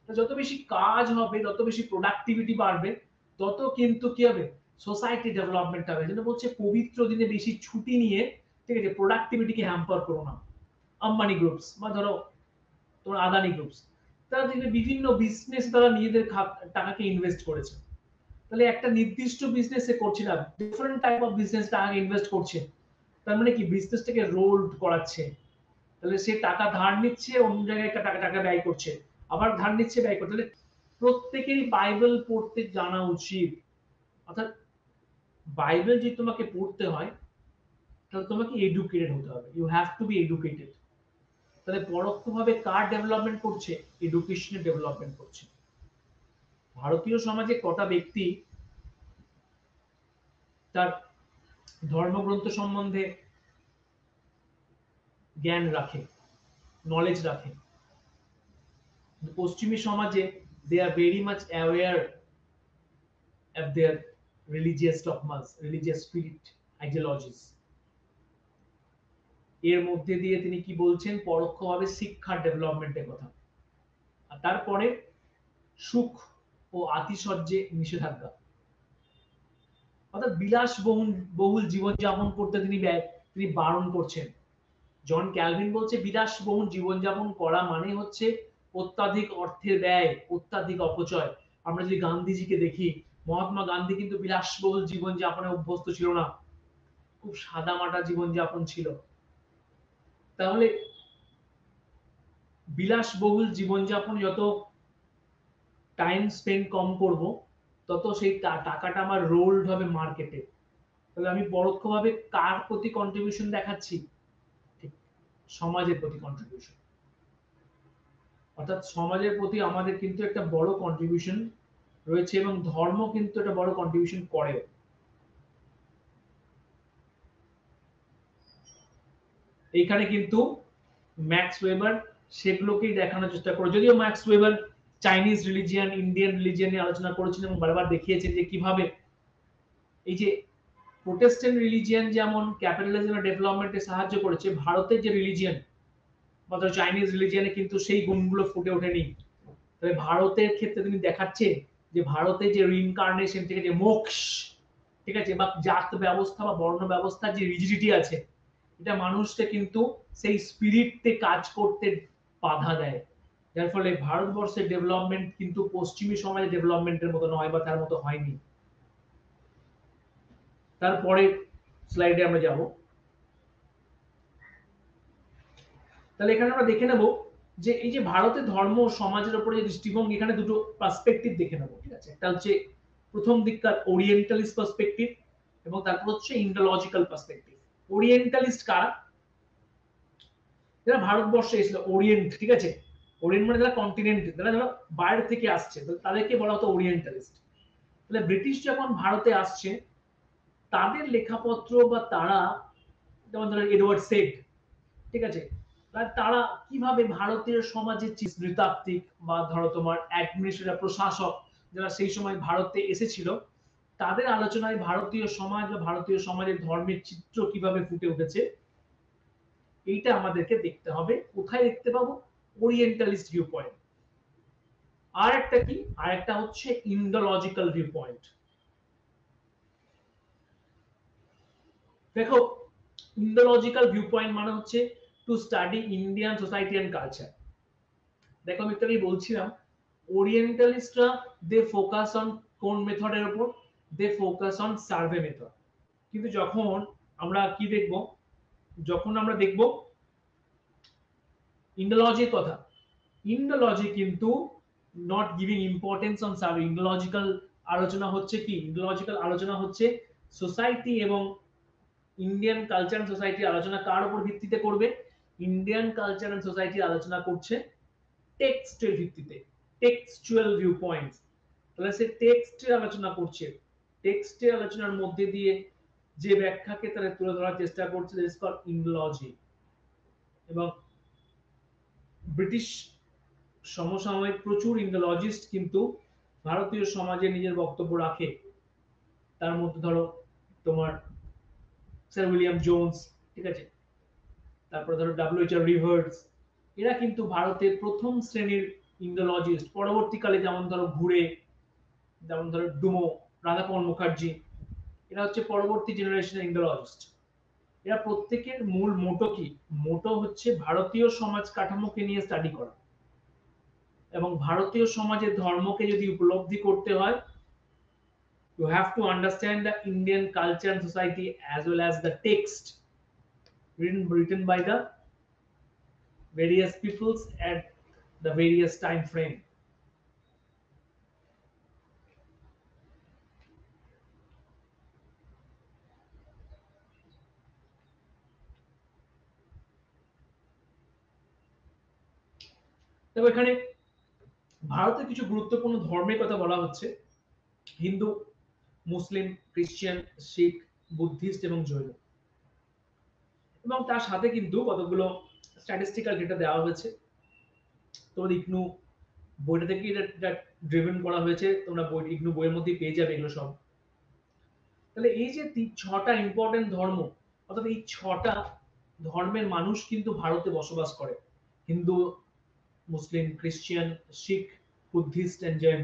যত বেশি কাজ হবে, তত বেশি প্রোডাক্টিভিটি বাড়বে, তত কিন্তু কি হবে, সোসাইটি ডেভেলপমেন্ট হবে। যেটা বলছে পবিত্র দিনে বেশি ছুটি নিয়ে, ঠিক আছে, প্রোডাক্টিভিটিকে হ্যাম্পার করো না। আম্বানি গ্রুপস বা ধরো তোমার আদানি গ্রুপস, তারা দেখবে বিভিন্ন বিজনেস তারা নিজেদের টাকাকে ইনভেস্ট করেছে। তাহলে একটা নির্দিষ্ট বিজনেসে করছে না, ডিফারেন্ট টাইপ অফ বিজনেস টাকা ইনভেস্ট করছে। তার মানে কি, বিজনেসটাকে রোল করাচ্ছে। তাহলে সে টাকা ধার নিচ্ছে, অন্য জায়গায় টাকা টাকা ব্যয় করছে, আবার ধার নিচ্ছে, ব্যয় করছে। তাহলে প্রত্যেকেরই বাইবেল পড়তে জানা উচিত। অর্থাৎ বাইবেল যদি তোমাকে পড়তে হয়, তাহলে তোমাকে এডুকেটেড হতে হবে। You have to be educated. তাহলে পরোক্ষভাবে কার ডেভেলপমেন্ট করছে? এডুকেশনের ডেভেলপমেন্ট করছে। ভারতীয় সমাজে কটা ব্যক্তি তার ধর্মগ্রন্থ সম্বন্ধে জ্ঞান রাখে, নলেজ রাখে? পশ্চিমী সমাজে they are very much aware of their religious dogmas, religious spirit, ideologies. এর মধ্যে দিয়ে তিনি কি বলছেন? পরোক্ষভাবে শিক্ষার ডেভেলপমেন্টের কথা। আর তারপরে সুখ ও আতিশয্যে নিষেধাজ্ঞা। অর্থাৎ বহুল জীবনযাপন করতে তিনি বারণ করছেন। জন ক্যালভিন বলছে বিলাসবহুল জীবনযাপন করা মানে হচ্ছে অত্যাধিক অর্থের ব্যয়, অত্যাধিক অপচয়। আমরা যদি গান্ধীজিকে দেখি, মহাত্মা গান্ধী কিন্তু বিলাসবহুল জীবনযাপনে অভ্যস্ত ছিল না, খুব সাদামাটা জীবনযাপন ছিল। তাহলে বিলাসবহুল জীবনযাপনে যত টাইম স্পেন্ড কম করব, তত সেই টাকাটা আমার রোলড হবে মার্কেটে। তাহলে আমি পরোক্ষভাবে কার প্রতি কন্ট্রিবিউশন দেখাচ্ছি? ঠিক সমাজের প্রতি কন্ট্রিবিউশন। অর্থাৎ সমাজের প্রতি আমাদের কিন্তু একটা বড় কন্ট্রিবিউশন রয়েছে, এবং ধর্ম কিন্তু একটা বড় কন্ট্রিবিউশন করে। এইখানে কিন্তু ম্যাক্স ওয়েবার সেগুলোকেই দেখানোর চেষ্টা করে। যদিও max weber Chinese religion, Indian religion নিয়ে আলোচনা করেছিলেন এবং বারবার দেখিয়েছেন যে কিভাবে এই যে প্রোটেস্ট্যান্ট রিলিজিয়ান যেমন ক্যাপিটালিজমের ডেভেলপমেন্টে সাহায্য করেছে, ভারতের যে রিলিজিয়ান বা চাইনিজ রিলিজিয়ানে কিন্তু সেই গুণগুলো ফুটে ওঠেনি। তবে ভারতের ক্ষেত্রে তিনি দেখাচ্ছে যে ভারতে যে রিইনকার্নেশন থেকে যে মোক্ষ, ঠিক আছে, বা জাত ব্যবস্থা বা বর্ণ ব্যবস্থার যে রিজিডিটি আছে, এটা মানুষকে কিন্তু সেই স্পিরিটতে কাজ করতে বাধা দেয়। যার ফলে ভারতবর্ষের ডেভেলপমেন্ট কিন্তু পশ্চিমী সমাজের ডেভেলপমেন্টের মতো নয় বা তার মতো হয়নি। তারপরে স্লাইডে আমরা যাব। তাহলে এখানে আমরা দেখে নেব যে এই যে ভারতের ধর্ম ও সমাজের উপরে যে দৃষ্টিভঙ্গি, এখানে দুটো পার্সপেক্টিভ দেখে নেব, ঠিক আছে। একটা হচ্ছে প্রথম দিককার ওরিয়েন্টালিস্ট পার্সপেক্টিভ, এবং তারপর হচ্ছে ইন্ডোলজিক্যাল পার্সপেক্টিভ। ওরিয়েন্টালিস্ট কারা? যারা ভারতবর্ষে এসেছিল, ওরিয়েন্ট, ঠিক আছে, ওরিয়েন্ট মানে যারা কন্টিনেন্ট, যারা যারা বাইরে থেকে আসছে তাদেরকে বলা হতো ওরিয়েন্টালিস্ট। তাহলে ব্রিটিশ যখন ভারতে আসছে, তাদের লেখাপত্র বা তারা, যেমন ধরো এডওয়ার্ড সেড, ঠিক আছে, তারা কিভাবে ভারতীয় সমাজের নৃতাত্ত্বিক বা ধরো তোমার অ্যাডমিনিস্ট্রেটর, প্রশাসক যারা সেই সময় ভারতে এসেছিল, তাদের আলোচনায় ভারতীয় সমাজ বা ভারতীয় সমাজের ধর্মের চিত্র কিভাবে ফুটে উঠেছে, এইটা আমাদেরকে দেখতে হবে। কোথায় দেখতে পাবো? Orientalist view point. আর একটা কি? আর একটা হচ্ছে ইন্ডোলজিক্যাল ভিউ পয়েন্ট। দেখো, ইন্ডোলজিক্যাল ভিউ পয়েন্ট মানে হচ্ছে to study Indian society and culture. দেখো, আমি একটু বলছিলাম, ওরিয়েন্টালিস্টরা দে ফোকাস অন কোন মেথডের উপর? দে ফোকাস অন সার্ভে মেথড। কিন্তু যখন আমরা কি দেখব, যখন আমরা দেখব ইন্ডোলজির কথা, ইন্ডোলজি কিন্তু not giving importance on survey. Indological আলোচনা হচ্ছে কি? ইন্ডোলজিক্যাল আলোচনা হচ্ছে সোসাইটি এবং ইন্ডিয়ান কালচার এন্ড সোসাইটি আলোচনা কার উপর ভিত্তিতে করবে? ইন্ডিয়ান কালচার এন্ড সোসাইটি আলোচনা করছে টেক্সটের ভিত্তিতে, টেক্সচুয়াল ভিউ পয়েন্টস। তাহলে সে টেক্সটের আলোচনা করছে, টেক্সটের আলোচনার মধ্যে দিয়ে যে ব্যাখ্যাকে তারা তুলে ধরার চেষ্টা করছে, দ্যাট ইজ কল্ড ইন্ডোলজি। এবং ব্রিটিশ সমসাময়িক প্রচুর ইন্ডোলজিস্ট কিন্তু ভারতীয় সমাজে নিজের বক্তব্য রাখে। তার মধ্যে ধরো তোমার স্যার উইলিয়াম জোনস, ঠিক আছে, তারপর ধরো ডব্লিউ.এইচ.আর. রিভার্স, এরা কিন্তু ভারতের প্রথম শ্রেণীর ইন্ডোলজিস্ট। পরবর্তীকালে যেমন ধরো ঘুরে, যেমন ধরো ডুমো, রাধাকমল মুখার্জি, এরা হচ্ছে পরবর্তী জেনারেশনের ইন্ডোলজিস্ট। এরা প্রত্যেকের মূল মোটো কি? মোটো হচ্ছে ভারতীয় সমাজ কাঠামোকে নিয়ে স্টাডি করা। এবং ভারতীয় সমাজের ধর্মকে যদি উপলব্ধি করতে হয়, you have to understand the Indian culture and society as well as the text written by the various peoples at the various time frame. তবে এখানে ভারতের কিছু গুরুত্বপূর্ণ ধর্মের কথা বলা হচ্ছে: হিন্দু, মুসলিম, খ্রিস্টান, শিখ, বুদ্ধিস্ট এবং জৈন। এবং তার সাথে কিন্তু কতগুলো স্ট্যাটিস্টিক্যাল ডেটা দেওয়া হয়েছে। তোমাদের ইগনু বইটা থেকে এটা ড্রিভেন করা হয়েছে, তোমরা বই ইগনু বইয়ের মধ্যে পেয়ে যাবে এগুলো সব। তাহলে এই যে ছটা ইম্পর্টেন্ট ধর্ম, অর্থাৎ এই ছটা ধর্মের মানুষ কিন্তু ভারতে বসবাস করে: হিন্দু, মুসলিম, খ্রিস্টান, শিখ, বুদ্ধিস্ট এন্ড জৈন।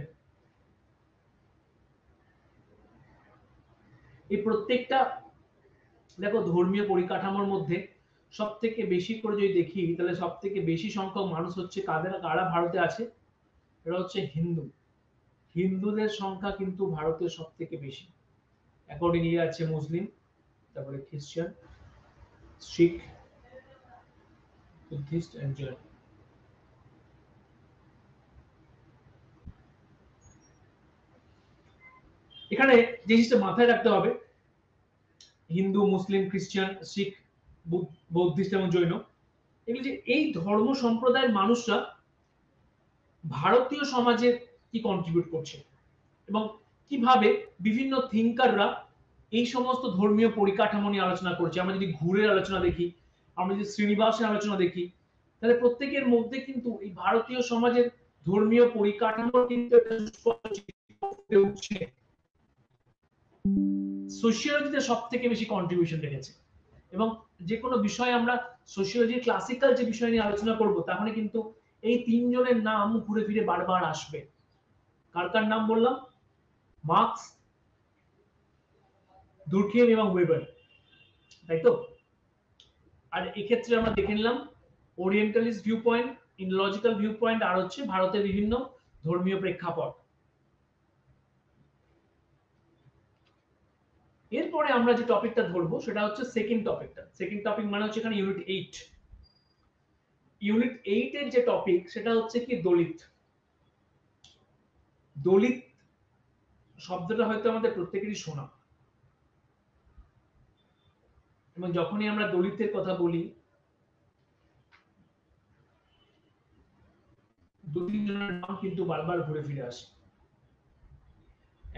এই প্রত্যেকটা, দেখো, ধর্মীয় পরিকাঠামোর মধ্যে সব থেকে বেশি করে যদি দেখি, তাহলে সব থেকে বেশি সংখ্যক মানুষ হচ্ছে কারা ভারতে আছে? এরা হচ্ছে হিন্দু। হিন্দুদের সংখ্যা কিন্তু ভারতের সব থেকে বেশি। অ্যাকর্ডিংলি আছে মুসলিম, তারপরে খ্রিস্টান, শিখ, বুদ্ধিস্ট এন্ড জৈন। এখানে যে জিনিসটা মাথায় রাখতে হবে, হিন্দু, মুসলিম, খ্রিস্টান, শিখ, বৌদ্ধিস্ট এবং জৈন, এগুলো যে এই ধর্ম সম্প্রদায়ের মানুষরা ভারতীয় সমাজে কি কন্ট্রিবিউট করছে এবং কিভাবে বিভিন্ন থিঙ্কাররা এই সমস্ত ধর্মীয় পরিকাঠামো নিয়ে আলোচনা করছে। আমরা যদি ঘুরের আলোচনা দেখি, আমরা যদি শ্রীনিবাসের আলোচনা দেখি, তাহলে প্রত্যেকের মধ্যে কিন্তু এই ভারতীয় সমাজের ধর্মীয় পরিকাঠামো কিন্তু সোশিয়োলজিতে সব থেকে বেশি কন্ট্রিবিউশন রেখেছে। এবং যে কোনো বিষয়ে আমরা সোশিয়োলজি ক্লাসিক্যাল যে বিষয় নিয়ে আলোচনা করব, তাহলে কিন্তু এই তিনজনের নাম ঘুরে ফিরে বারবার আসবে। কার কার নাম বললাম? মার্কস, দুর্খেম এবং ওয়েবার, তাই তো? আর এক্ষেত্রে আমরা দেখে নিলাম orientalist view point, Indological view point, আর হচ্ছে ভারতের বিভিন্ন ধর্মীয় প্রেক্ষাপট। এরপরে আমরা যে টপিকটা ধরবো সেটা হচ্ছে সেকেন্ড টপিকটা। সেকেন্ড টপিক মানে হচ্ছে এখানে ইউনিট 8। ইউনিট 8 এর যে টপিক সেটা হচ্ছে কি দলিত। দলিত শব্দটা হয়তো আমাদের প্রত্যেকেরই শোনা। এবং যখনই আমরা দলিতের কথা বলি, দু তিনজনের নাম কিন্তু বারবার ঘুরে ফিরে আসে।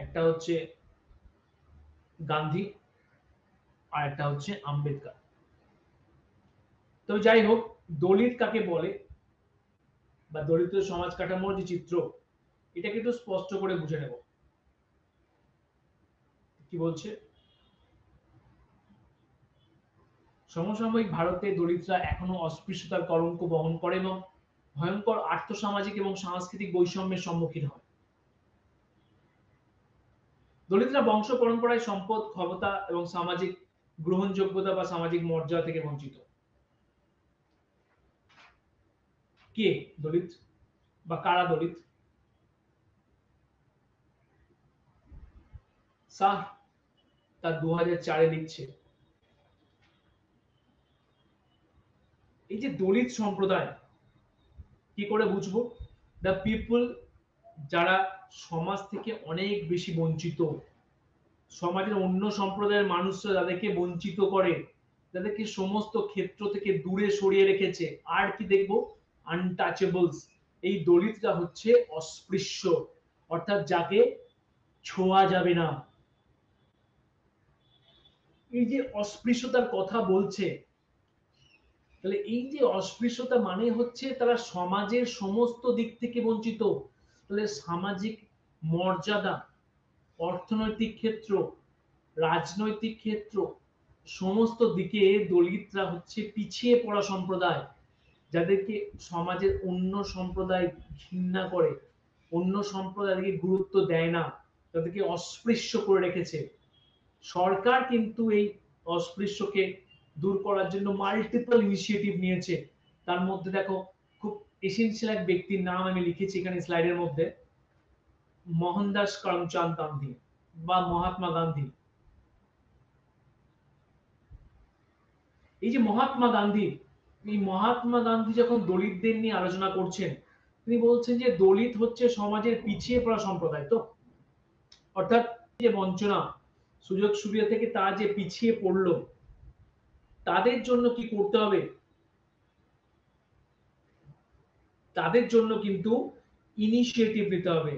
একটা হচ্ছে গান্ধী, আর একটা হচ্ছে আম্বেদকর। তো যাই হোক, দলিত কাকে বলে বা দলিত সমাজ কাঠামোর যে চিত্র, এটাকে একটু স্পষ্ট করে বুঝে নেব। কি বলছে? সমসাময়িক ভারতে দলিতরা এখনো অস্পৃশ্যতার কলঙ্ক বহন করে এবং ভয়ঙ্কর আর্থসামাজিক এবং সাংস্কৃতিক বৈষম্যের সম্মুখীন হয়। দলিতরা বংশ পরম্পরায় সম্পদ, ক্ষমতা এবং সামাজিক গ্রহণযোগ্যতা বা সামাজিক মর্যাদা থেকে বঞ্চিত। কে দলিত বা কারা দলিত? শাহ তার 2004 লিখছে, এই যে দলিত সম্প্রদায় কি করে বুঝবো? দ্য পিপল যারা সমাজ থেকে অনেক বেশি বঞ্চিত, সমাজের অন্য সম্প্রদায়ের মানুষরা যাদেরকে বঞ্চিত করে, যাদেরকে সমস্ত ক্ষেত্র থেকে দূরে সরিয়ে রেখেছে। আর কি দেখবো? আনটাচেবলস। এই দলিতরা হচ্ছে অস্পৃশ্য, অর্থাৎ যাকে ছোঁয়া যাবে না। এই যে অস্পৃশ্যতার কথা বলছে, তাহলে এই যে অস্পৃশ্যতা মানে হচ্ছে তারা সমাজের সমস্ত দিক থেকে বঞ্চিত। তাহলে সামাজিক মর্যাদা, অর্থনৈতিক ক্ষেত্র, রাজনৈতিক ক্ষেত্র, সমস্ত দিকে দলিতরা হচ্ছে পিছিয়ে পড়া সম্প্রদায়, যাদেরকে সমাজের অন্য সম্প্রদায় ঘৃণা করে, অন্য সম্প্রদায়কে গুরুত্ব দেয় না, তাদেরকে অস্পৃশ্য করে রেখেছে। সরকার কিন্তু এই অস্পৃশ্যকে দূর করার জন্য মাল্টিপল ইনিশিয়েটিভ নিয়েছে। তার মধ্যে দেখো, খুব এসেনশিয়াল এক ব্যক্তির নাম আমি লিখেছি এখানে স্লাইডের মধ্যে, মোহনদাস করমচাঁদ গান্ধী বা মহাত্মা গান্ধী। এই যে মহাত্মা গান্ধী, এই মহাত্মা গান্ধী যখন দলিতদের নিয়ে আলোচনা করছেন, তিনি বলছেন যে দলিত হচ্ছে সমাজের পিছিয়ে পড়া সম্প্রদায়। তো অর্থাৎ যে বঞ্চনা, সুযোগ সুবিধা থেকে তারা যে পিছিয়ে পড়লো, তাদের জন্য কি করতে হবে? তাদের জন্য কিন্তু ইনিশিয়েটিভ নিতে হবে,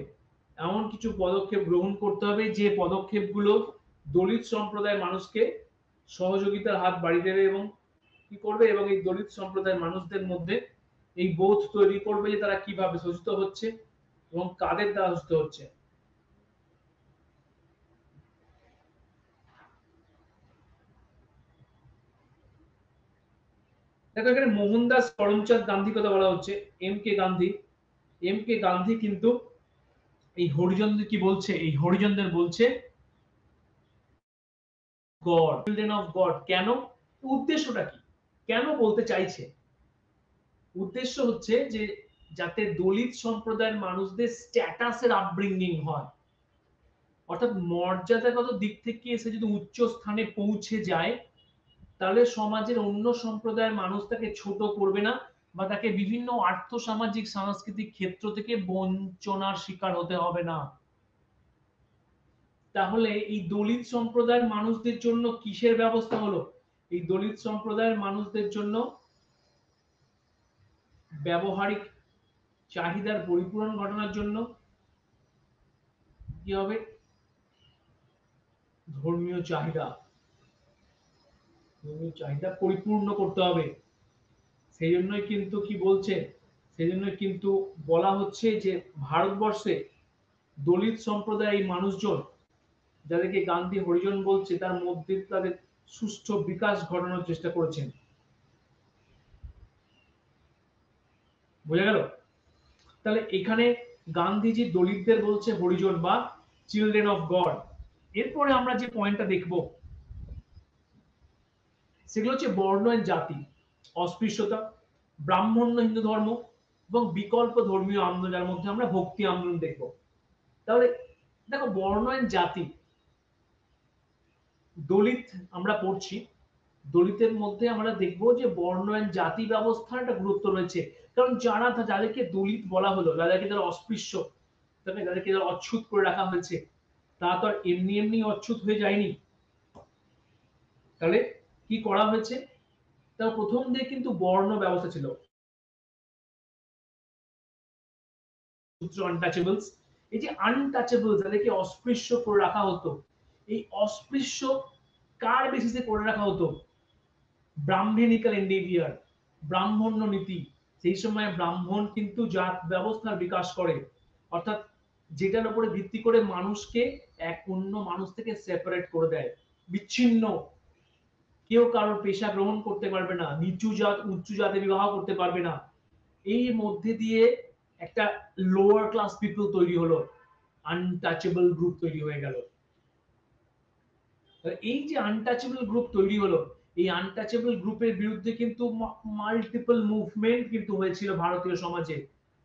এমন কিছু পদক্ষেপ গ্রহণ করতে হবে যে পদক্ষেপগুলো দলিত সম্প্রদায়ের মানুষকে সহযোগিতার হাত বাড়িয়ে দেবে এবং কি করবে, এবং এই দলিত সম্প্রদায়ের মানুষদের মধ্যে এই বোধ তৈরি করবে যে তারা কিভাবে শোষিত হচ্ছে এবং কাদের দ্বারা শোষিত হচ্ছে। দেখো এখানে মোহনদাস করমচাঁদ গান্ধী কথা বলা হচ্ছে, M K Gandhi. M K Gandhi কিন্তু এই হরিজনদের কি বলছে? এই হরিজনদের বলছে গড, চিলড্রেন অফ গড। কেন? উদ্দেশ্যটা কি? কেন বলতে চাইছে? উদ্দেশ্য হচ্ছে যে যাতে দলিত সম্প্রদায়ের মানুষদের স্ট্যাটাসের আপব্রিঙ্গিং হয়, অর্থাৎ মর্যাদাগত দিক থেকে এসে যদি উচ্চ স্থানে পৌঁছে যায়, তাহলে সমাজের অন্য সম্প্রদায়ের মানুষ তাকে ছোট করবে না বা তাকে বিভিন্ন আর্থসামাজিক সাংস্কৃতিক ক্ষেত্র থেকে বঞ্চনার শিকার হতে হবে না। তাহলে এই দলিত সম্প্রদায়ের মানুষদের জন্য কিসের ব্যবস্থা হলো? এই দলিত সম্প্রদায়ের মানুষদের জন্য ব্যবহারিক চাহিদার পরিপূরণ ঘটানোর জন্য কি হবে? ধর্মীয় চাহিদা, ধর্মীয় চাহিদা পরিপূর্ণ করতে হবে। সেই জন্যই কিন্তু কি বলছে? সেই জন্যই কিন্তু বলা হচ্ছে যে ভারতবর্ষে দলিত সম্প্রদায়ের মানুষজন, যাদেরকে গান্ধী হরিজন বলছে, তার মধ্যে তাদের সুষ্ঠু বিকাশ ঘটানোর চেষ্টা করেছেন। বোঝা গেল? তাহলে এখানে গান্ধীজি দলিতদের বলছে হরিজন বা চিলড্রেন অফ গড। এরপরে আমরা যে পয়েন্টটা দেখব, সেগুলো হচ্ছে বর্ণ এন্ড জাতি, অস্পৃশ্যতা, ব্রাহ্মণ্য হিন্দু ধর্ম এবং বিকল্প ধর্মীয় আন্দোলন, যার মধ্যে আমরা ভক্তি আন্দোলন দেখব। তাহলে দেখো, বর্ণ এন্ড জাতি, দলিত আমরা পড়ছি, দলিতের মধ্যে আমরা দেখব যে বর্ণ এন্ড জাতি ব্যবস্থার একটা গুরুত্ব রয়েছে। কারণ যাদেরকে দলিত বলা হলো, যাদেরকে যারা অস্পৃশ্য, যাদেরকে যারা অচ্ছুত করে রাখা হয়েছে, তা তো আর এমনি এমনি অচ্ছুত হয়ে যায়নি। তাহলে কি করা হয়েছে? তার প্রথম দিকে কিন্তু বর্ণ ব্যবস্থা ছিল, আনটাচেবলস। এই যে আনটাচেবলস যাদেরকে অস্পৃশ্য করে রাখা হতো, এই অস্পৃশ্য কার বেসিসে করে রাখা হতো? ব্রাহ্মণিক্যাল এন্ডেভিয়ার, ব্রাহ্মণ্য নীতি। সেই সময় ব্রাহ্মণ কিন্তু জাত ব্যবস্থার বিকাশ করে, অর্থাৎ যেটার উপরে ভিত্তি করে মানুষকে এক অন্য মানুষ থেকে সেপারেট করে দেয়, বিচ্ছিন্ন। কেউ কারোর পেশা গ্রহণ করতে পারবে না, নিচু জাত উচ্চ জাতে বিবাহ করতে পারবে না। এই মধ্যে দিয়ে একটা লোয়ার ক্লাস পিপল তৈরি হলো, আনটাচেবল গ্রুপ তৈরি হয়ে গেল। এই যে আনটাচেবল গ্রুপ তৈরি হলো, এই আনটাচেবল গ্রুপের বিরুদ্ধে কিন্তু মাল্টিপল মুভমেন্ট কিন্তু হয়েছিল ভারতীয় সমাজে।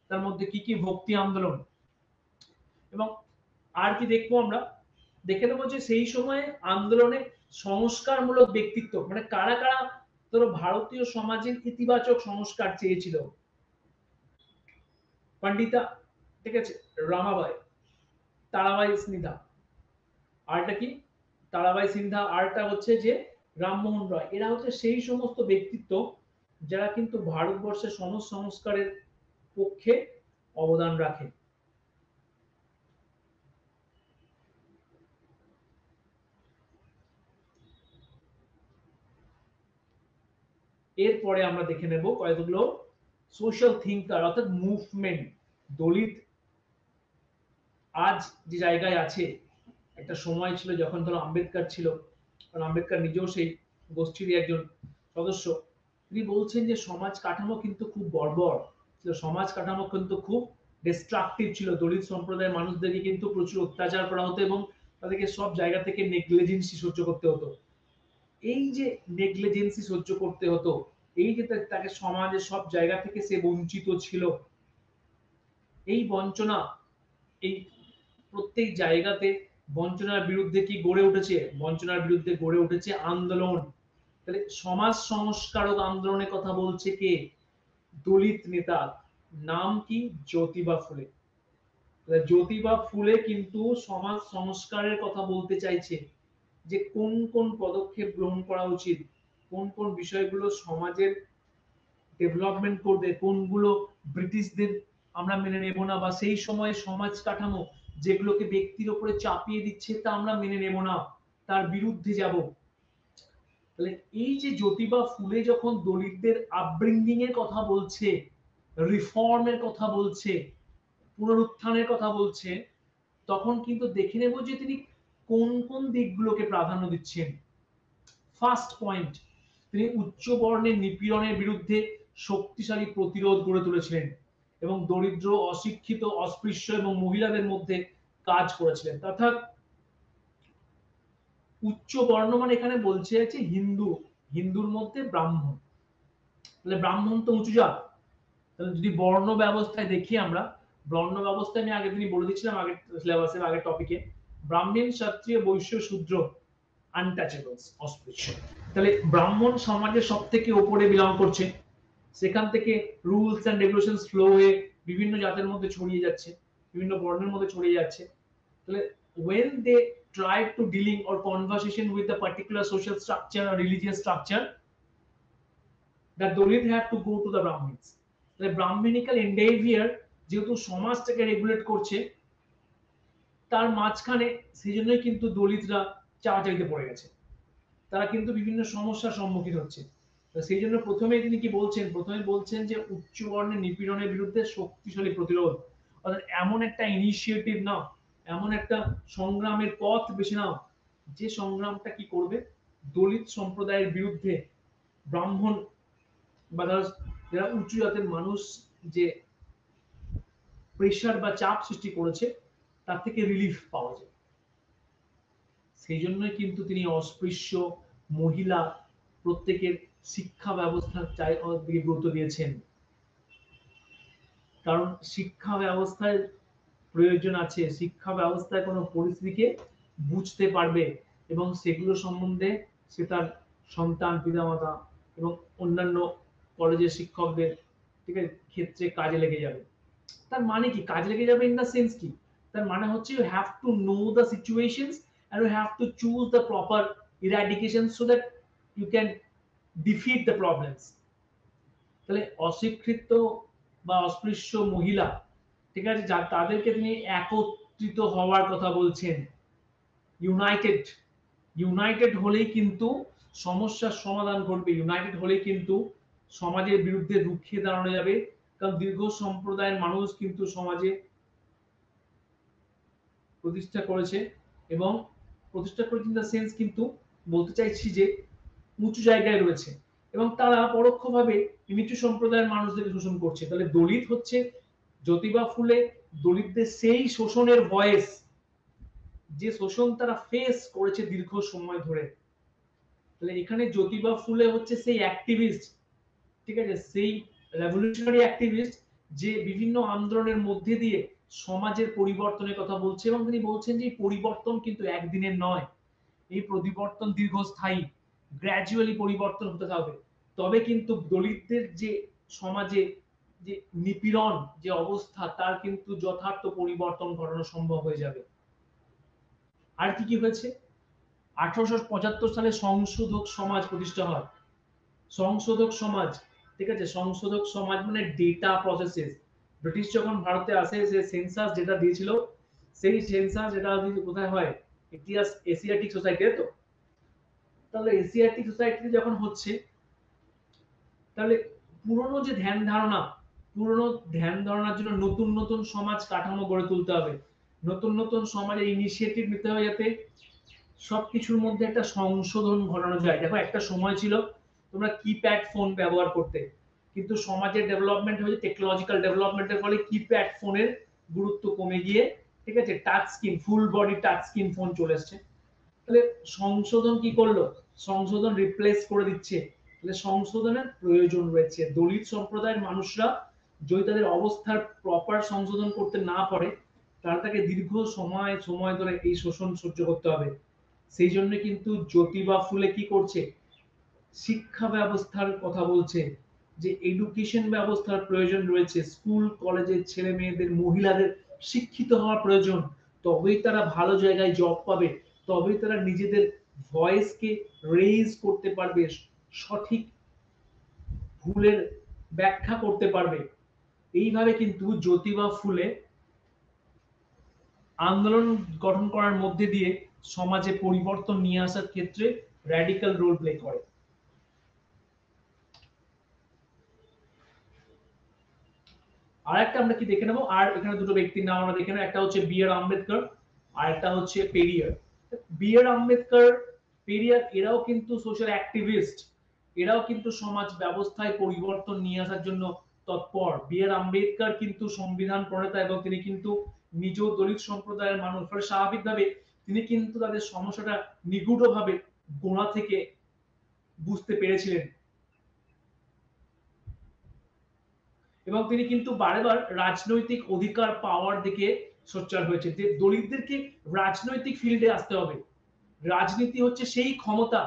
তার মধ্যে কি কি? ভক্তি আন্দোলন। এবং আর কি দেখবো আমরা? দেখে নেবো যে সেই সময়ে আন্দোলনে সংস্কারমূলক ব্যক্তিত্ব, মানে কারা কারা ধরো ভারতীয় সমাজের ইতিবাচক সংস্কার চেয়েছিল। পন্ডিতা, ঠিক আছে, রামাবাই, তারাবাই স্নিধা। আরটা কি? তারাবাই সিনহা। আরটা হচ্ছে যে রামমোহন রয়। এরা হচ্ছে সেই সমস্ত ব্যক্তিত্ব যারা কিন্তু ভারতবর্ষের সমাজ সংস্কারের পক্ষে অবদান রাখে। এরপরে আমরা দেখে নেব কয়েকগুলো সোশ্যাল থিঙ্কার অর্থাৎ মুভমেন্ট। দলিত আজ যে জায়গায় আছে, একটা সময় ছিল যখন ধরো আম্বেদকর ছিল, কারণ আম্বেদকর নিজেও সেই গোষ্ঠীরই একজন সদস্য। তিনি বলছেন যে সমাজ কাঠামো কিন্তু খুব বর্বর ছিল, সমাজ কাঠামো কিন্তু খুব ডিস্ট্রাকটিভ ছিল। দলিত সম্প্রদায়ের মানুষদেরকে কিন্তু প্রচুর অত্যাচার করা হতো এবং তাদেরকে সব জায়গা থেকে নেগলিজেন্সি সহ্য করতে হতো। এই যে নেগলিজেন্সি সহ্য করতে হতো, এই যে তাকে সমাজের সব জায়গা থেকে সে বঞ্চিত ছিল, এই বঞ্চনা, এই প্রত্যেক জায়গাতে বঞ্চনার বিরুদ্ধে কি গড়ে উঠেছে? বঞ্চনার বিরুদ্ধে গড়ে উঠেছে আন্দোলন। তাহলে সমাজ সংস্কারক আন্দোলনের কথা বলছে কে? দলিত নেতা। নাম কি? জ্যোতিবা ফুলে। জ্যোতিবা ফুলে কিন্তু সমাজ সংস্কারের কথা বলতে চাইছে, যে কোন কোন পদক্ষেপ গ্রহণ করা উচিত, কোন কোন বিষয়গুলো সমাজের ডেভেলপমেন্ট করবে, কোনগুলো ব্রিটিশদের আমরা মেনে নেব না, বা সেই সময়ে সমাজ কাঠামো যেগুলোকে ব্যক্তির উপরে চাপিয়ে দিচ্ছে তা আমরা মেনে নেব না, তার বিরুদ্ধে যাব। তাহলে এই যে জ্যোতিবা ফুলে যখন দলিতদের আপব্রিঙ্গিং এর কথা বলছে, রিফর্মের কথা বলছে, পুনরুত্থানের কথা বলছে, তখন কিন্তু দেখে নেব যে তিনি কোন কোন দিকগুলোকে প্রাধান্য দিচ্ছেন। ফার্স্ট পয়েন্ট, তিনি উচ্চ বর্ণের নিপীড়নের বিরুদ্ধে শক্তিশালী প্রতিরোধ গড়ে তুলেছিলেন এবং দরিদ্র, অশিক্ষিত, অস্পৃশ্য এবং মহিলাদের মধ্যে কাজ করেছিলেন। অর্থাৎ উচ্চ বর্ণ মানে এখানে বলছে যে হিন্দু, হিন্দুর মধ্যে ব্রাহ্মণ। তাহলে ব্রাহ্মণ তো উঁচু জাত। তাহলে যদি বর্ণ ব্যবস্থায় দেখি আমরা, বর্ণ ব্যবস্থায় আমি আগে দিনই বলে দিচ্ছিলাম আগের সিলেবাসের আগের টপিকে, ব্রাহ্মণ, ক্ষত্রিয়, বৈশ্য, শূদ্র আনটাচেবলস, অস্পৃশ্য। তাহলে ব্রাহ্মণ সমাজের সব থেকে উপরে বিলং করছে, সেখান থেকে রুলস এন্ড রেগুলেশনস ফ্লো হয়ে বিভিন্ন জাতের মধ্যে ছড়িয়ে যাচ্ছে, বিভিন্ন বর্ণের মধ্যে ছড়িয়ে যাচ্ছে। তাহলে when they try to dealing or conversation with a particular social structure or religious structure, the Dalit have to go to the Brahmins. তাহলে ব্রাহ্মণিক্যাল এন্ডেভিয়ার যেহেতু সমাজটাকে রেগুলেট করছে, তার মাঝখানে সেই জন্যই কিন্তু দলিতরা চাওয়াচাইতে পড়ে গেছে, তারা কিন্তু বিভিন্ন সমস্যার সম্মুখীন হচ্ছে। সেই জন্য প্রথমেই তিনি কি বলছেন? প্রথমে বলছেন যে উচ্চ বর্ণের নিপীড়নের বিরুদ্ধে শক্তিশালী প্রতিরোধ, অর্থাৎ এমন একটা ইনিশিয়েটিভ নাও, এমন একটা সংগ্রামের পথ বেছে নাও, যে সংগ্রামটা কি করবে? দলিত সম্প্রদায়ের বিরুদ্ধে, ব্রাহ্মণ বা যারা উঁচু জাতের মানুষ যে প্রেশার বা চাপ সৃষ্টি করেছে, তার থেকে রিলিফ পাওয়া যায়। সেই জন্যই কিন্তু তিনি অস্পৃশ্য, মহিলা প্রত্যেকের শিক্ষা ব্যবস্থার দিকে গুরুত্ব দিয়েছেন। কারণ শিক্ষা ব্যবস্থায় প্রয়োজন আছে, শিক্ষা ব্যবস্থায় কোনো পরিস্থিতিকে বুঝতে পারবে এবং সেগুলো সম্বন্ধে সে তার সন্তান, পিতামাতা এবং অন্যান্য কলেজের শিক্ষকদের, ঠিক আছে, ক্ষেত্রে কাজে লেগে যাবে। তার মানে কি কাজে লেগে যাবে? ইন দা সেন্স কি? তার মানে হচ্ছে you have to know the situations and you have to choose the proper eradication so that you can defeat the problems. তাহলে অশিক্ষিত বা অস্পৃশ্য মহিলা, ঠিক আছে, যা তাদেরকে তিনি একত্রিত হওয়ার কথা বলছেন। ইউনাইটেড ইউনাইটেড হলেই কিন্তু সমস্যার সমাধান ঘটবে, ইউনাইটেড হলেই কিন্তু সমাজের বিরুদ্ধে রুখে দাঁড়ানো যাবে। কারণ দীর্ঘ সম্প্রদায়ের মানুষ কিন্তু সমাজে প্রতিষ্ঠা করেছে, এবং প্রতিষ্ঠা করেছে ইন দ্য সেন্স কিন্তু বলতে চাইছি যে উঁচু জায়গায় রয়েছে, এবং তারা পরোক্ষভাবে নিচু সম্প্রদায়ের মানুষদের শোষণ করছে। তাহলে দলিত হচ্ছে জ্যোতিবা ফুলে দলিতদের সেই শোষণের ভয়েস, যে শোষণ তারা ফেস করেছে দীর্ঘ সময় ধরে। তাহলে এখানে জ্যোতিবা ফুলে হচ্ছে সেই অ্যাক্টিভিস্ট, ঠিক আছে, সেই রেভলিউশনারি অ্যাক্টিভিস্ট যে বিভিন্ন আন্দোলনের মধ্যে দিয়ে সমাজের পরিবর্তনের কথা বলছে, এবং তিনি বলছেন যে এই পরিবর্তন কিন্তু একদিনের নয়, এই পরিবর্তন দীর্ঘস্থায়ী, গ্র্যাজুয়ালি পরিবর্তন হতে হবে। তবে কিন্তু দলিতদের যে সমাজে যে নিপীড়ন যে অবস্থা, তার কিন্তু যথার্থ পরিবর্তন ঘটানো সম্ভব হয়ে যাবে। আর কি কি হয়েছে? 1875 সালে সংশোধক সমাজ প্রতিষ্ঠা হয়। সংশোধক সমাজ, ঠিক আছে, সংশোধক সমাজ মানে ডেটা প্রসেসেস। ব্রিটিশ যখন ভারতে আসে, সে সেন্সাস যেটা দিয়েছিল, সেই সেন্সাস যেটা কোথায় হয়? ইতিহাস এশিয়াটিক সোসাইটি, তো তাহলে এশিয়াটিক সোসাইটি যখন হচ্ছে, তাহলে পুরনো যে ধ্যান ধারণা, পুরনো ধ্যান ধারণার জন্য নতুন নতুন সমাজ কাঠামো গড়ে তুলতে হবে, নতুন নতুন সমাজের ইনিশিয়েটিভ নিতে হবে, যাতে সবকিছুর মধ্যে একটা সংশোধন ঘটানো যায়। দেখো একটা সময় ছিল তোমরা কিপ্যাড ফোন ব্যবহার করতে, কিন্তু সমাজের ডেভেলপমেন্ট হয়েছে, টেকনোলজিক্যাল ডেভেলপমেন্টের ফলে কিপ্যাড ফোনের গুরুত্ব কমে গিয়ে, ঠিক আছে, touch screen, full body touch screen phone চলে এসছে। তাহলে সংশোধন কি করলো? সংশোধন রিপ্লেস করে দিচ্ছে। তাহলে সংশোধনের প্রয়োজন রয়েছে। দলিত সম্প্রদায়ের মানুষরা যদি তাদের অবস্থার প্রপার সংশোধন করতে না পারে, তাহলে তাকে দীর্ঘ সময় সময় ধরে এই শোষণ সহ্য করতে হবে। সেই জন্য কিন্তু জ্যোতিবা ফুলে কি করছে? শিক্ষা ব্যবস্থার কথা বলছে, যে এডুকেশন ব্যবস্থার প্রয়োজন রয়েছে, স্কুল কলেজের ছেলে মেয়েদের, মহিলাদের শিক্ষিত হওয়ার প্রয়োজন। তবেই তারা ভালো জায়গায় জব পাবে, তবেই তারা নিজেদের ভয়েসকে রেইজ করতে পারবে, সঠিক ভুলের ব্যাখ্যা করতে পারবে। এইভাবে কিন্তু জ্যোতিবা ফুলে আন্দোলন গঠন করার মধ্যে দিয়ে সমাজে পরিবর্তন নিয়ে আসার ক্ষেত্রে র্যাডিক্যাল রোল প্লে করে। আর একটা আমরা কি দেখে নেব, আর এখানে দুটো ব্যক্তির নাম আমরা দেখে নেব। একটা হচ্ছে বি আর আম্বেদকর, আর একটা হচ্ছে পেরিয়ার। বি আর আম্বেদকর, পেরিয়ার, এরাও কিন্তু সোশ্যাল অ্যাক্টিভিস্ট, এরাও কিন্তু সমাজ ব্যবস্থায় পরিবর্তন নিয়ে আসার জন্য তৎপর। বি আর আম্বেদকর কিন্তু সংবিধান প্রণেতা, এবং তিনি কিন্তু নিজেও দলিত সম্প্রদায়ের মানুষ, ফলে স্বাভাবিকভাবে তিনি কিন্তু তাদের সমস্যাটা নিগুড়ভাবে গোড়া থেকে বুঝতে পেরেছিলেন, এবং তিনি কিন্তু বারবার রাজনৈতিক অধিকার পাওয়ার দিকে সোচ্চার হয়েছে, যে দলিতদেরকে রাজনৈতিক ফিল্ডে আসতে হবে। রাজনীতি হচ্ছে সেই ক্ষমতা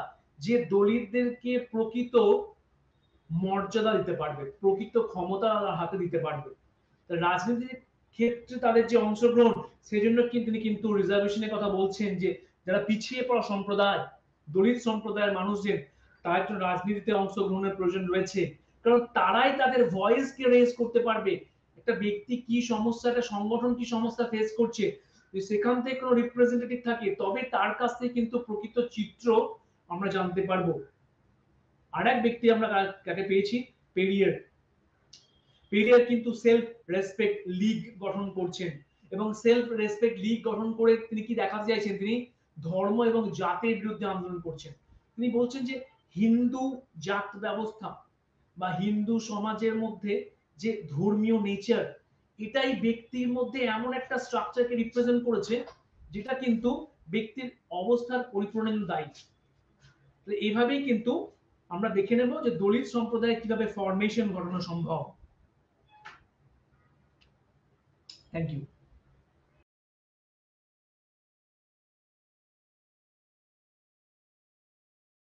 যে দলিতদেরকে প্রকৃত মর্যাদা দিতে পারবে, প্রকৃত ক্ষমতা হাতে দিতে পারবে। রাজনীতির ক্ষেত্রে তাদের যে অংশগ্রহণ, সেজন্য তিনি কিন্তু রিজার্ভেশনের কথা বলছেন, যে যারা পিছিয়ে পড়া সম্প্রদায়, দলিত সম্প্রদায়ের মানুষদের, তার জন্য রাজনীতিতে অংশগ্রহণের প্রয়োজন রয়েছে। কারণ তারাই তাদের ভয়েসকে রেজ করতে পারবে। একটা ব্যক্তি কি সমস্যা, একটা সংগঠন কি সমস্যা ফেস করছে, সেখান থেকে কোনো রিপ্রেজেন্টেটিভ থাকে, তবে তার কাছ থেকে কিন্তু প্রকৃত চিত্র আমরা জানতে পারবো। আরেক ব্যক্তি আমরা কাকে পেয়েছি? পেরিয়ার। পেরিয়ার কিন্তু সেলফ রেসপেক্ট লীগ গঠন করছেন, এবং সেলফ রেসপেক্ট লীগ গঠন করে তিনি কি দেখাতে চাইছেন? তিনি ধর্ম এবং জাতির বিরুদ্ধে আন্দোলন করছেন। তিনি বলছেন যে হিন্দু জাত ব্যবস্থা বা হিন্দু সমাজের মধ্যে যে ধর্মীয় নেচার, এটাই ব্যক্তির মধ্যে এমন একটা স্ট্রাকচারকে রিপ্রেজেন্ট করেছে, যেটা কিন্তু ব্যক্তির অবস্থার পরিপূরণের দায়ী। এইভাবেই কিন্তু আমরা দেখে নেব যে দলিত সম্প্রদায় কিভাবে ফরমেশন ঘটানো সম্ভব। Thank you.